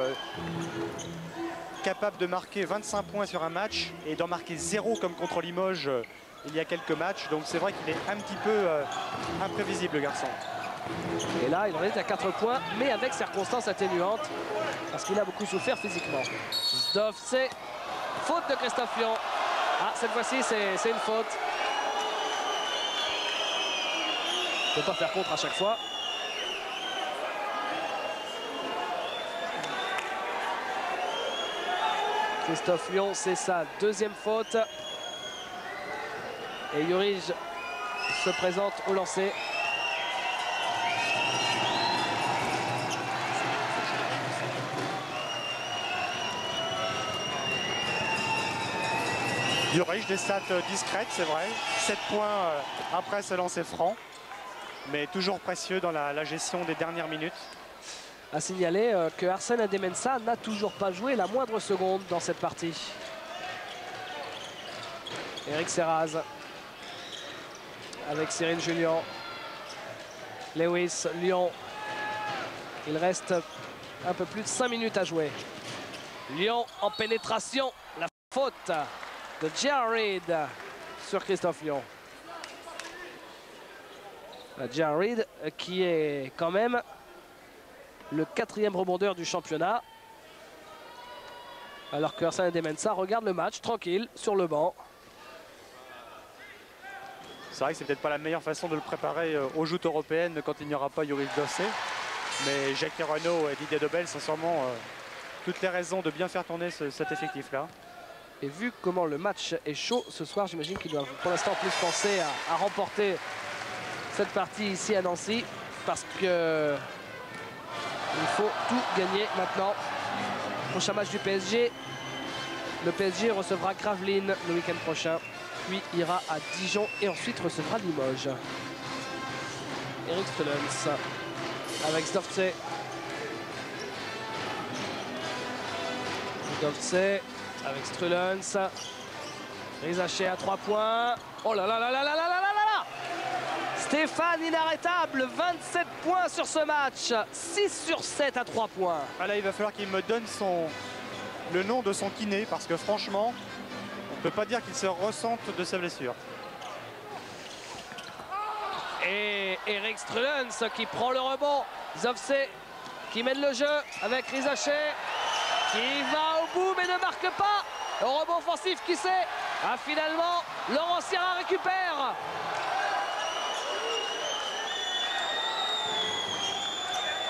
capable de marquer 25 points sur un match et d'en marquer 0 comme contre Limoges il y a quelques matchs. Donc c'est vrai qu'il est un petit peu imprévisible, le garçon. Et là, il en est à 4 points, mais avec circonstances atténuantes, parce qu'il a beaucoup souffert physiquement. Zdovce, faute de Christophe Lyon. Ah, cette fois-ci, c'est une faute. Il ne peut pas faire contre à chaque fois. Christophe Lyon, c'est sa 2e faute. Et Jurij se présente au lancer. Jurij, des stats discrètes, c'est vrai. 7 points après ce lancer franc. mais toujours précieux dans la gestion des dernières minutes. À signaler que Arsène Ademensah n'a toujours pas joué la moindre seconde dans cette partie. Eric Serraz avec Cyril Jullian. Lewis, Lyon. Il reste un peu plus de 5 minutes à jouer. Lyon en pénétration. La faute de Jared sur Christophe Lyon. Jared qui est quand même le 4e rebondeur du championnat. Alors que Arsène Ademensah regarde le match tranquille sur le banc. C'est vrai que c'est peut-être pas la meilleure façon de le préparer aux joutes européennes quand il n'y aura pas Yoris Dossé. Mais Jackie Renaud et Didier Dobel sont sûrement toutes les raisons de bien faire tourner cet effectif-là. Et vu comment le match est chaud ce soir, j'imagine qu'ils doivent pour l'instant plus penser à remporter cette partie ici à Nancy. Parce que il faut tout gagner maintenant. Prochain match du PSG. Le PSG recevra Gravelines le week-end prochain. Puis ira à Dijon et ensuite recevra Limoges. Eric Strelens avec Zdovce. Zdovce avec Strelens. Rizaché à 3 points. Oh là là là là là là là là là! Stéphane inarrêtable, 27 points sur ce match. 6 sur 7 à 3 points. Ah là, il va falloir qu'il me donne le nom de son kiné parce que franchement, on ne peut pas dire qu'il se ressente de sa blessure. Et Eric Strelens qui prend le rebond. Zdovce qui mène le jeu avec Rizaché qui va au bout mais ne marque pas. Le rebond offensif qui sait. Ah, finalement, Laurent Sierra récupère.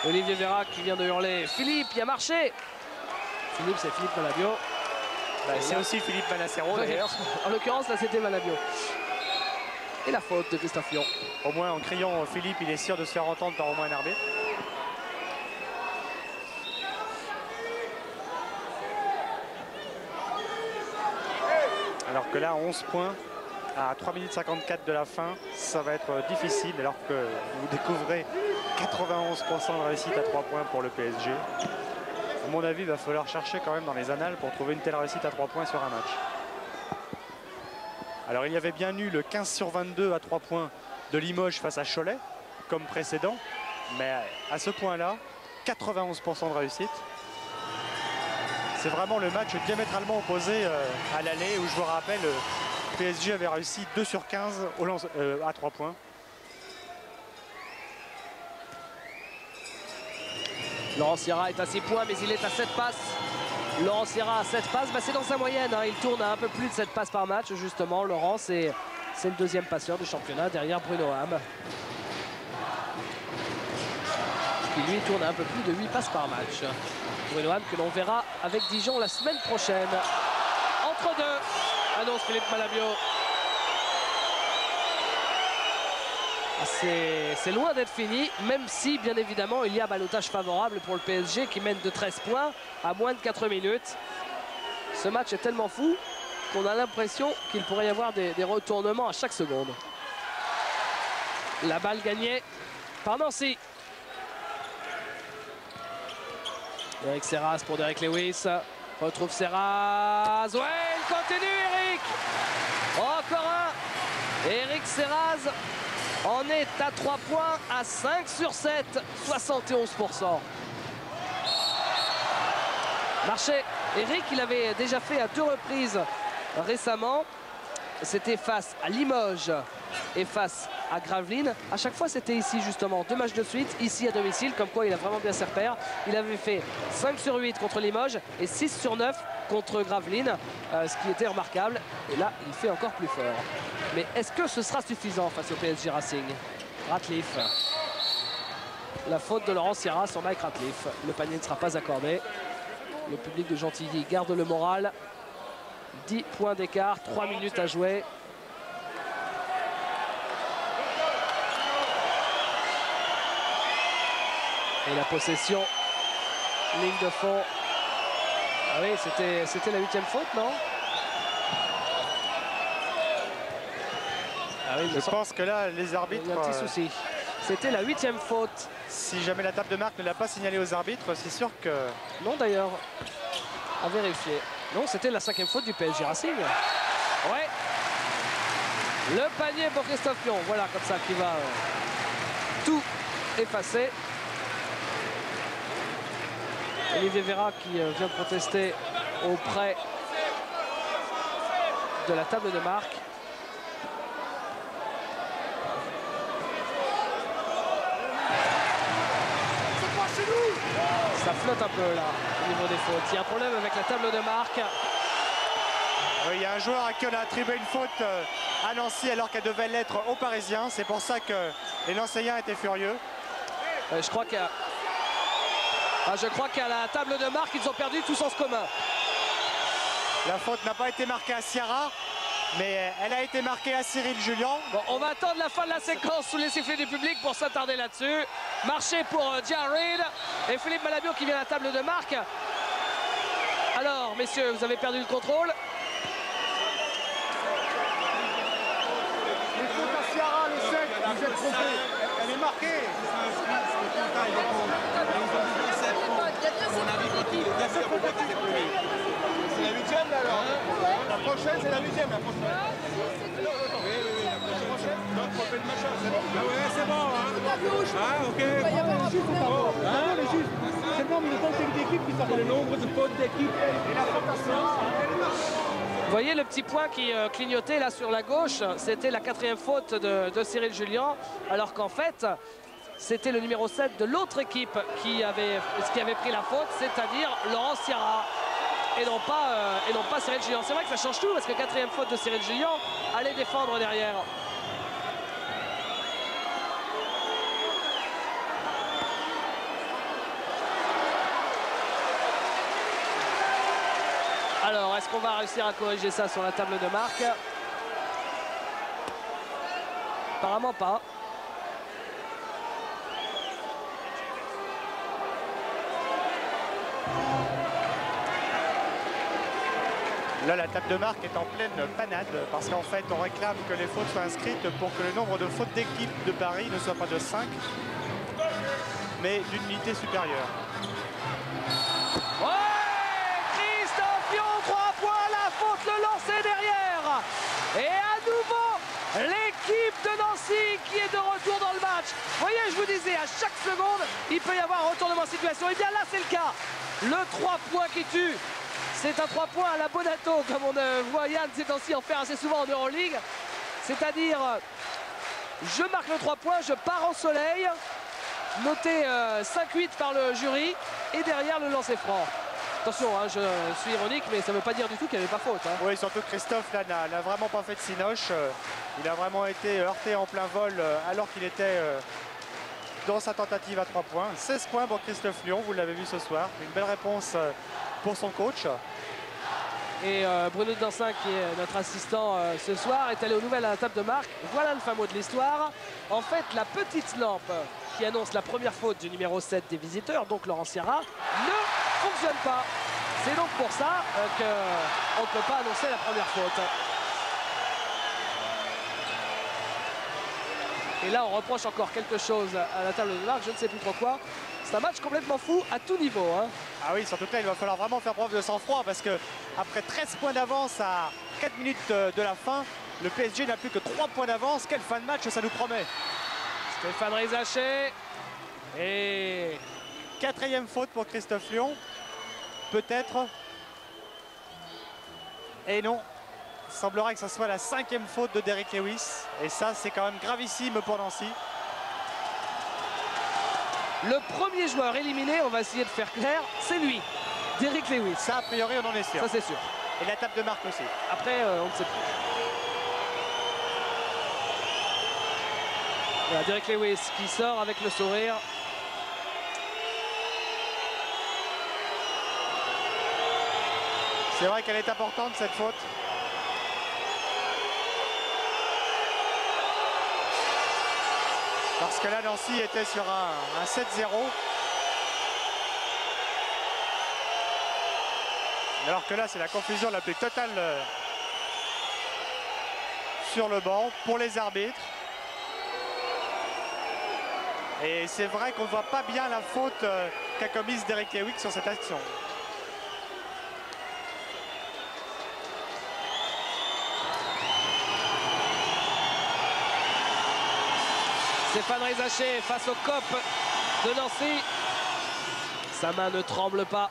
Olivier Vérac qui vient de hurler. Philippe, il a marché. Philippe, c'est Philippe Malabio. C'est aussi Philippe Manacero d'ailleurs. En l'occurrence, là, c'était Malabio. Et la faute de Christophe Lyon. Au moins, en criant Philippe, il est sûr de se faire entendre par au moins un arbitre. Alors que là, 11 points à 3 minutes 54 de la fin, ça va être difficile alors que vous découvrez 91% de réussite à 3 points pour le PSG. À mon avis, il va falloir chercher quand même dans les annales pour trouver une telle réussite à 3 points sur un match. Alors il y avait bien eu le 15 sur 22 à 3 points de Limoges face à Cholet, comme précédent. Mais à ce point-là, 91% de réussite. C'est vraiment le match diamétralement opposé à l'aller où je vous rappelle, le PSG avait réussi 2 sur 15 à 3 points. Laurent Sierra est à 6 points, mais il est à 7 passes. Laurent Sierra à 7 passes, c'est dans sa moyenne. Hein. Il tourne à un peu plus de 7 passes par match, justement. Laurent, c'est le 2e passeur du championnat, derrière Bruno Ham. Qui lui tourne à un peu plus de 8 passes par match. Bruno Ham que l'on verra avec Dijon la semaine prochaine. Entre deux, annonce Philippe Malabio. C'est loin d'être fini, même si, bien évidemment, il y a ballottage favorable pour le PSG qui mène de 13 points à moins de 4 minutes. Ce match est tellement fou qu'on a l'impression qu'il pourrait y avoir des retournements à chaque seconde. La balle gagnée par Nancy. Eric Serraz pour Derek Lewis. Retrouve Serraz. Ouais, il continue, Eric. Encore un. Eric Serraz en est à 3 points, à 5 sur 7, 71%. Marché. Eric, il avait déjà fait à 2 reprises récemment. C'était face à Limoges et face à Gravelines. À chaque fois, c'était ici, justement. 2 matchs de suite, ici à domicile, comme quoi il a vraiment bien ses repères. Il avait fait 5 sur 8 contre Limoges et 6 sur 9 contre Gravelines, ce qui était remarquable. Et là, il fait encore plus fort. Mais est-ce que ce sera suffisant face au PSG Racing? Ratliff. La faute de Laurent Sierra sur Mike Ratliff. Le panier ne sera pas accordé. Le public de Gentilly garde le moral. 10 points d'écart, 3 minutes à jouer. Et la possession, ligne de fond. Ah oui, c'était la 8e faute, non? Ah oui, je pense que là, les arbitres... Il y a un petit souci. C'était la 8e faute. Si jamais la table de marque ne l'a pas signalé aux arbitres, c'est sûr que... Non d'ailleurs, à vérifier. Non, c'était la 5e faute du PSG Racing. Ouais. Le panier pour Christophe Lyon. Voilà, comme ça, qui va tout effacer. Olivier Vera qui vient de protester auprès de la table de marque. Ça flotte un peu là au niveau des fautes. Il y a un problème avec la table de marque. Oui, il y a un joueur à qui on a attribué une faute à Nancy alors qu'elle devait l'être aux Parisiens. C'est pour ça que les Nancéiens étaient furieux. Je crois qu'à la table de marque, ils ont perdu tout sens commun. La faute n'a pas été marquée à Sierra, mais elle a été marquée à Cyril Julien. Bon, on va attendre la fin de la séquence sous les sifflets du public pour s'attarder là-dessus. Marché pour Jared et Philippe Malabio qui vient à la table de marque. Alors, messieurs, vous avez perdu le contrôle. Les fautes à Ciara, le 7, vous êtes trompé. Elle est marquée. C'est la 8e là alors. La prochaine, c'est la 8e. La prochaine. Donc, on fait le machin, c'est bon. Ah ouais, c'est bon. Ah, ok. Les juges. C'est le nombre de fautes d'équipe qui s'appelle le nombre de fautes d'équipe. Et la faute à Ciara. Vous voyez le petit point qui clignotait là sur la gauche, c'était la 4e faute de Cyril Julien, alors qu'en fait, c'était le numéro 7 de l'autre équipe qui avait pris la faute, c'est-à-dire Laurent Sierra, et non pas Cyril Julien. C'est vrai que ça change tout, parce que 4e faute de Cyril Julien allait défendre derrière. Alors, est-ce qu'on va réussir à corriger ça sur la table de marque? Apparemment pas. Là, la table de marque est en pleine panade parce qu'en fait, on réclame que les fautes soient inscrites pour que le nombre de fautes d'équipe de Paris ne soit pas de 5, mais d'une unité supérieure. Le lancer derrière et à nouveau l'équipe de Nancy qui est de retour dans le match. Vous voyez, je vous disais, à chaque seconde il peut y avoir un retournement de situation, et bien là c'est le cas. Le 3 points qui tue, c'est un 3 points à la Bonato, comme on voit Yann ces temps-ci en faire assez souvent en Euroleague, c'est-à-dire je marque le 3 points, je pars en soleil, noté 5-8 par le jury, et derrière le lancer franc. Attention, hein, je suis ironique, mais ça ne veut pas dire du tout qu'il n'y avait pas faute. Hein. Oui, surtout que Christophe là n'a vraiment pas fait de cinoche. Il a vraiment été heurté en plein vol alors qu'il était dans sa tentative à 3 points. 16 points pour Christophe Lyon, vous l'avez vu ce soir. Une belle réponse pour son coach. Et Bruno Dancin, qui est notre assistant ce soir, est allé aux nouvelles à la table de marque. Voilà le fin mot de l'histoire. En fait, la petite lampe qui annonce la première faute du numéro 7 des visiteurs, donc Laurent Sierra, ne fonctionne pas. C'est donc pour ça qu'on ne peut pas annoncer la première faute. Et là, on reproche encore quelque chose à la table de marque, je ne sais plus trop quoi. C'est un match complètement fou à tout niveau. Hein. Ah oui, surtout que là, il va falloir vraiment faire preuve de sang-froid parce que après 13 points d'avance à 4 minutes de la fin, le PSG n'a plus que 3 points d'avance. Quelle fin de match ça nous promet. Stéphane Rizaché. Et 4e faute pour Christophe Lyon. Peut-être. Et non. Il semblerait que ce soit la 5e faute de Derrick Lewis. Et ça, c'est quand même gravissime pour Nancy. Le premier joueur éliminé, on va essayer de faire clair, c'est lui, Derrick Lewis. Ça, a priori, on en est sûr. Ça, c'est sûr. Et la table de marque aussi. Après, on ne sait plus. Voilà, Derrick Lewis qui sort avec le sourire. C'est vrai qu'elle est importante, cette faute. Parce que là, Nancy était sur un 7-0. Alors que là, c'est la confusion la plus totale sur le banc pour les arbitres. Et c'est vrai qu'on ne voit pas bien la faute qu'a commise Derek Lewick sur cette action. Stéphane Rizacher face au COP de Nancy. Sa main ne tremble pas.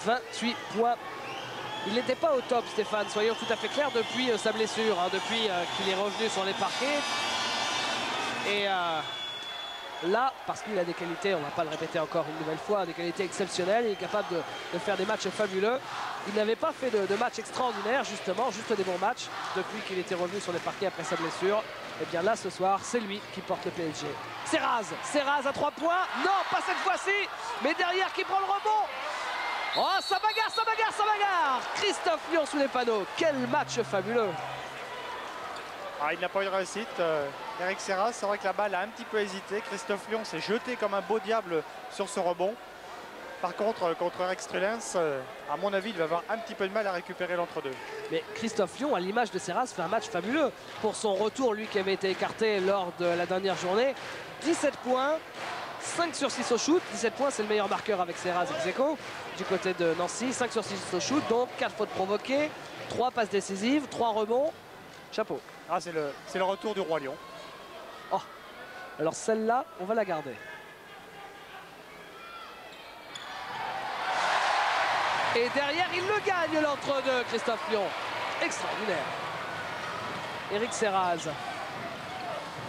28 points. Il n'était pas au top, Stéphane, soyons tout à fait clairs, depuis sa blessure, hein, depuis qu'il est revenu sur les parquets. Et là, parce qu'il a des qualités, on ne va pas le répéter encore une nouvelle fois, des qualités exceptionnelles, il est capable de faire des matchs fabuleux. Il n'avait pas fait de match extraordinaire, justement, juste des bons matchs, depuis qu'il était revenu sur les parquets après sa blessure. Et bien là, ce soir, c'est lui qui porte le PSG. Serraz à 3 points. Non, pas cette fois-ci. Mais derrière, qui prend le rebond. Oh, ça bagarre. Christophe Lyon sous les panneaux. Quel match fabuleux. Ah, il n'a pas eu de réussite. Eric Serraz, c'est vrai que la balle a un petit peu hésité. Christophe Lyon s'est jeté comme un beau diable sur ce rebond. Par contre, contre Eric Strelens, à mon avis, il va avoir un petit peu de mal à récupérer l'entre-deux. Mais Christophe Lyon, à l'image de Serraz, fait un match fabuleux. Pour son retour, lui qui avait été écarté lors de la dernière journée. 17 points, 5 sur 6 au shoot. 17 points, c'est le meilleur marqueur avec Serraz ex aequo du côté de Nancy. 5 sur 6 au shoot, donc 4 fautes provoquées, 3 passes décisives, 3 rebonds. Chapeau. Ah, c'est le retour du Roi Lion. Oh, alors celle-là, on va la garder. Et derrière, il le gagne, l'entre-deux, Christophe Lyon. Extraordinaire. Eric Serraz.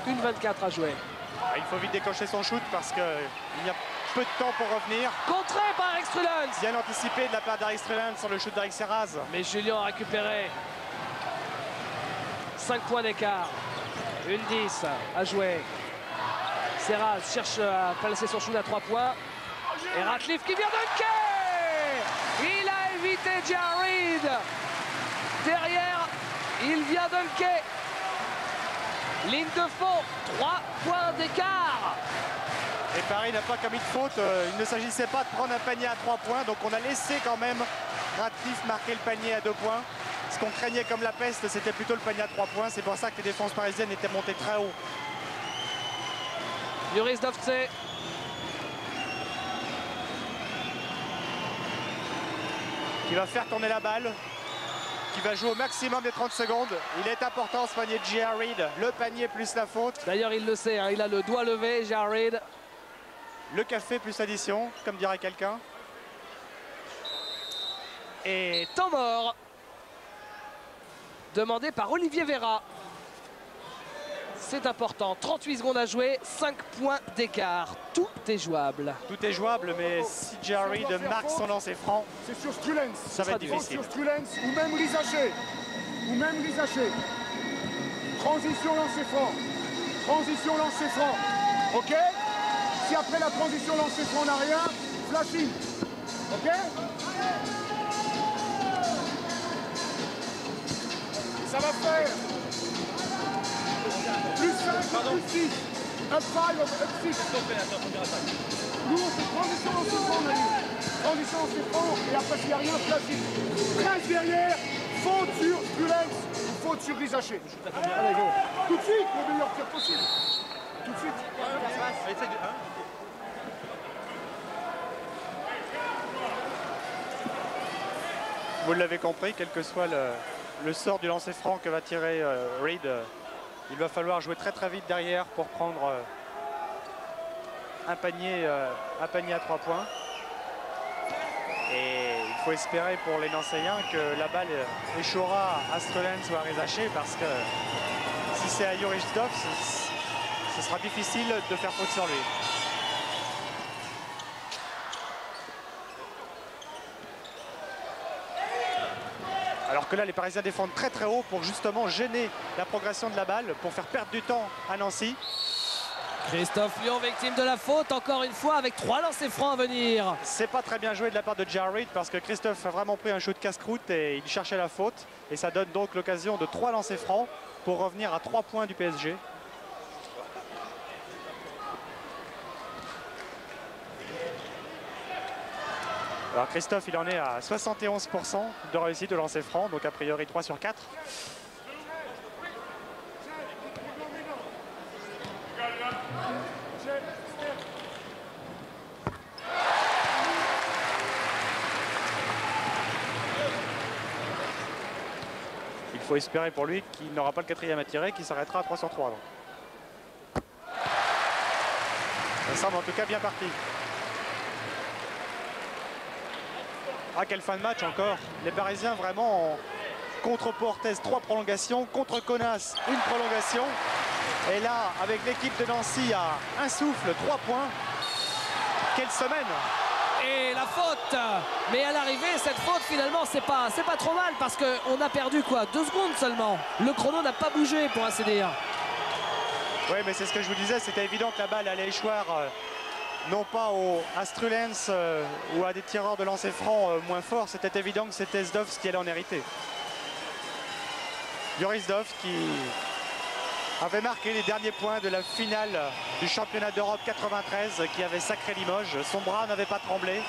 1,24 à jouer. Ah, il faut vite déclencher son shoot parce qu'il y a peu de temps pour revenir. Contré par Eric Strelens. Bien anticipé de la part d'Eric Strelens sur le shoot d'Eric Serraz. Mais Julien a récupéré. 5 points d'écart. 1,10 à jouer. Serraz cherche à placer son shoot à 3 points. Et Ratcliffe qui vient dunker. Il a évité Jared. Derrière, il vient dunker. Ligne de fond, 3 points d'écart. Et Paris n'a pas commis de faute. Il ne s'agissait pas de prendre un panier à 3 points. Donc on a laissé quand même Ratcliffe marquer le panier à 2 points. Ce qu'on craignait comme la peste, c'était plutôt le panier à 3 points. C'est pour ça que les défenses parisiennes étaient montées très haut. Yoris Dovce. Qui va faire tourner la balle, qui va jouer au maximum des 30 secondes. Il est important ce panier de J.R. Reid, le panier plus la faute. D'ailleurs, il le sait, hein, il a le doigt levé, J.R. Reid. Le café plus addition, comme dirait quelqu'un. Et temps mort. Demandé par Olivier Vera. C'est important, 38 secondes à jouer, 5 points d'écart. Tout est jouable. Tout est jouable, mais si J.R. Reid marque son lancer franc, c'est sur Strelens. Ça va être difficile. Sur Strelens ou même Rizacher. Transition lancer franc. Transition lancer franc. Ok? Si après la transition lancer franc on n'a rien, flashing. Ok? Ça va faire plus 5, plus 6. Up 5, up 6. Nous, on fait transition lancer franc, on a dit. Transition lancer franc, et après, s'il n'y a rien, flashing. 13 derrière, faute sur Strelens, faute sur Rizacher. Allez, go. Tout de suite, le meilleur tir possible. Tout de suite. vous l'avez compris, quel que soit le sort du lancer franc que va tirer Reid, il va falloir jouer très très vite derrière pour prendre un panier à 3 points. Et il faut espérer pour les Nancéiens que la balle échouera à Strelens ou à Rizacher, parce que si c'est à Yoris Dovce, ce sera difficile de faire faute sur lui. Alors que là, les Parisiens défendent très très haut pour justement gêner la progression de la balle, pour faire perdre du temps à Nancy. Christophe Lyon, victime de la faute, encore une fois, avec 3 lancers francs à venir. C'est pas très bien joué de la part de J.R. Reid, parce que Christophe a vraiment pris un shoot casse-croûte et il cherchait la faute. Et ça donne donc l'occasion de 3 lancers francs pour revenir à 3 points du PSG. Alors Christophe, il en est à 71% de réussite au lancer franc, donc a priori 3 sur 4. Il faut espérer pour lui qu'il n'aura pas le 4e à tirer, qu'il s'arrêtera à 3 sur 3. Donc. Ça semble en tout cas bien parti. Ah, quelle fin de match encore. Les Parisiens vraiment contre Portez, 3 prolongations, contre Kaunas, 1 prolongation. Et là, avec l'équipe de Nancy à un souffle, 3 points. Quelle semaine! Et la faute, mais à l'arrivée, cette faute finalement c'est pas trop mal parce qu'on a perdu quoi, 2 secondes seulement. Le chrono n'a pas bougé pour ainsi dire. Oui, mais c'est ce que je vous disais, c'était évident que la balle allait échoir non pas à Strulens ou à des tireurs de lancer franc moins forts, c'était évident que c'était Zdovs qui allait en hériter. Yoris Zdovs qui avait marqué les derniers points de la finale du championnat d'Europe 93 qui avait sacré Limoges. Son bras n'avait pas tremblé.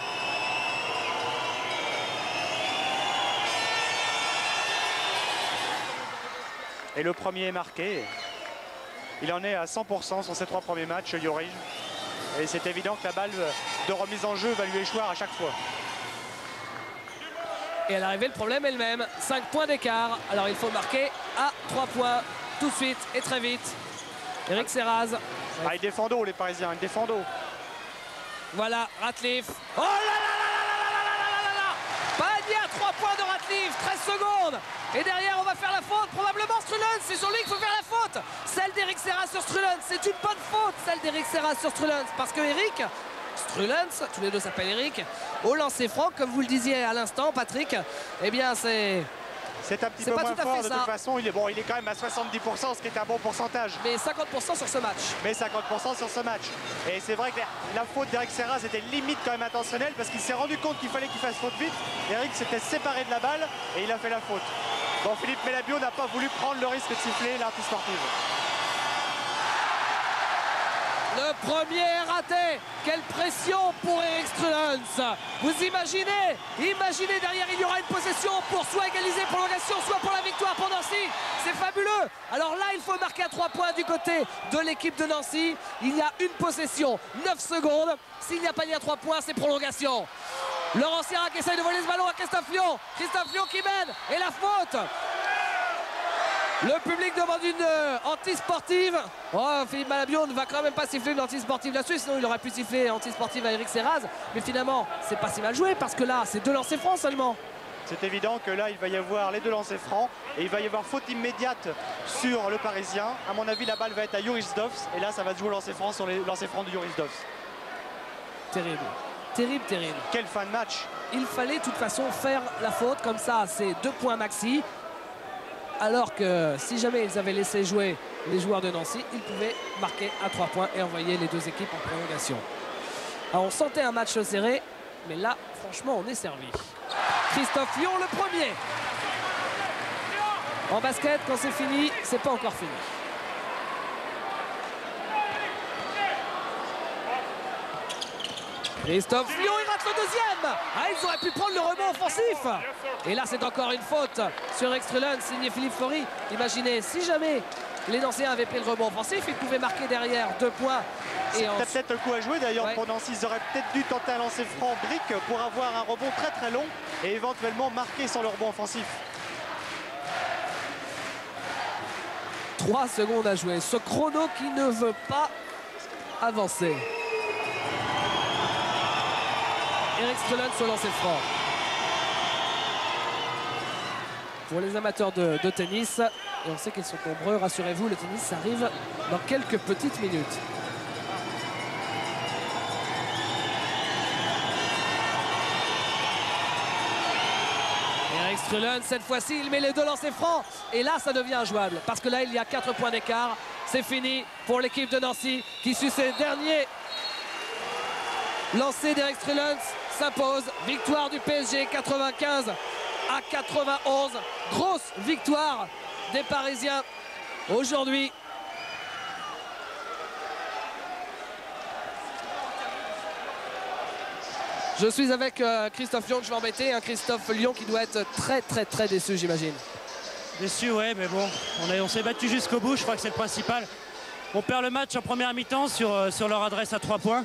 Et le premier est marqué. Il en est à 100% sur ses 3 premiers matchs, Yoris. Et c'est évident que la balle de remise en jeu va lui échoir à chaque fois. Et à l'arrivée, le problème est le même. 5 points d'écart. Alors il faut marquer à 3 points tout de suite et très vite. Eric Serraz. Ah, ils défendent haut, les Parisiens, ils défendent haut. Voilà, Ratliff. Oh là là là là là là là là là là. Panier à 3 points de Ratliff, 13 secondes. Et derrière, on va faire la faute. Probablement Strulens, c'est sur lui qu'il faut faire la faute. Celle d'Eric Serraz sur Strulens, c'est une bonne faute, celle d'Eric Serraz sur Strulens. Parce que Eric Strulens, tous les deux s'appellent Eric, au lancer franc, comme vous le disiez à l'instant, Patrick, eh bien c'est un petit peu moins fort de toute façon. Il est quand même à 70%, ce qui est un bon pourcentage. Mais 50% sur ce match. Mais 50% sur ce match. Et c'est vrai que la faute d'Eric Serraz était limite quand même intentionnelle parce qu'il s'est rendu compte qu'il fallait qu'il fasse faute vite. Eric s'était séparé de la balle et il a fait la faute. Bon, Philippe Melabio n'a pas voulu prendre le risque de siffler l'anti-sportive. Le premier est raté. Quelle pression pour Eric Strulens. Vous imaginez derrière il y aura une possession pour soit égaliser prolongation, soit pour la victoire pour Nancy. C'est fabuleux. Alors là il faut marquer à 3 points du côté de l'équipe de Nancy. Il y a une possession, 9 secondes. S'il n'y a pas lié à 3 points, c'est prolongation. Laurent Sierra qui essaye de voler ce ballon à Christophe Lyon. Christophe Lyon qui mène. Et la faute. Le public demande une anti-sportive. Oh, Philippe Malabion ne va quand même pas siffler une anti-sportive là-dessus, sinon il aurait pu siffler anti-sportive à Eric Serraz. Mais finalement, c'est pas si mal joué parce que là, c'est 2 lancers francs seulement. C'est évident que là, il va y avoir les 2 lancers francs et il va y avoir faute immédiate sur le Parisien. À mon avis, la balle va être à Yoris Zdovs et là, ça va se jouer au lancer franc sur les lancers francs de Yoris Zdovs. Terrible. Terrible, terrible. Quelle fin de match. Il fallait de toute façon faire la faute, comme ça, c'est 2 points maxi. Alors que si jamais ils avaient laissé jouer les joueurs de Nancy, ils pouvaient marquer à 3 points et envoyer les 2 équipes en prolongation. Alors on sentait un match serré, mais là, franchement, on est servi. Christophe Lyon, le premier. En basket, quand c'est fini, c'est pas encore fini. Christophe Lyon, il rate le deuxième. Ah, ils auraient pu prendre le rebond offensif. Et là, c'est encore une faute sur Eric Strulens, signé Philippe Faury. Imaginez, si jamais les Nancéens avaient pris le rebond offensif, ils pouvaient marquer derrière 2 points. C'est peut-être un coup à jouer d'ailleurs pour Nancy. Ils auraient peut-être dû tenter un lancer franc brique pour avoir un rebond très très long et éventuellement marquer sur le rebond offensif. 3 secondes à jouer. Ce chrono qui ne veut pas avancer. Eric Strulens sur lancer franc. Pour les amateurs de tennis, et on sait qu'ils sont nombreux, rassurez-vous, le tennis arrive dans quelques petites minutes. Eric Strulens, cette fois-ci, il met les 2 lancers francs. Et là, ça devient injouable. Parce que là, il y a 4 points d'écart. C'est fini pour l'équipe de Nancy qui suit ses derniers lancers d'Eric Strulens. S'impose, victoire du PSG 95 à 91. Grosse victoire des Parisiens aujourd'hui. Je suis avec Christophe Lyon que je vais embêter, un Christophe Lyon qui doit être très déçu, j'imagine. Déçu, ouais, mais bon, on s'est battu jusqu'au bout, je crois que c'est le principal. On perd le match en première mi-temps sur leur adresse à 3 points.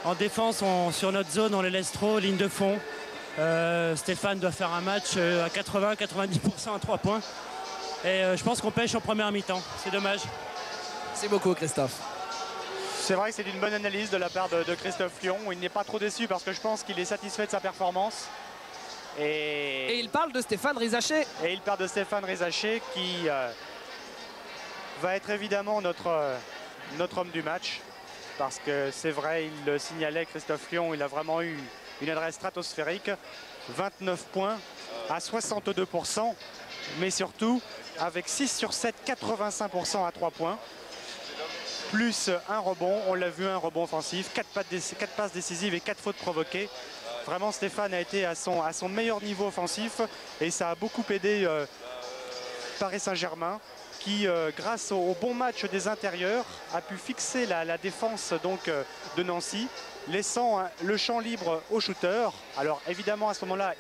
En défense, sur notre zone, on les laisse trop, ligne de fond. Stéphane doit faire un match à 80-90% à 3 points. Et je pense qu'on pêche en première mi-temps. C'est dommage. C'est beaucoup, Christophe. C'est vrai que c'est une bonne analyse de la part de Christophe Lyon. Il n'est pas trop déçu parce que je pense qu'il est satisfait de sa performance. Et il parle de Stéphane Rizaché. Et il parle de Stéphane Rizaché qui va être évidemment notre homme du match. Parce que c'est vrai, il le signalait, Christophe Lyon, il a vraiment eu une adresse stratosphérique. 29 points à 62%, mais surtout avec 6 sur 7, 85% à 3 points. Plus un rebond, on l'a vu, un rebond offensif, 4 passes décisives et 4 fautes provoquées. Vraiment, Stéphane a été à son meilleur niveau offensif et ça a beaucoup aidé Paris Saint-Germain qui, grâce au bon match des intérieurs, a pu fixer la défense donc, de Nancy, laissant le champ libre aux shooters. Alors évidemment, à ce moment-là,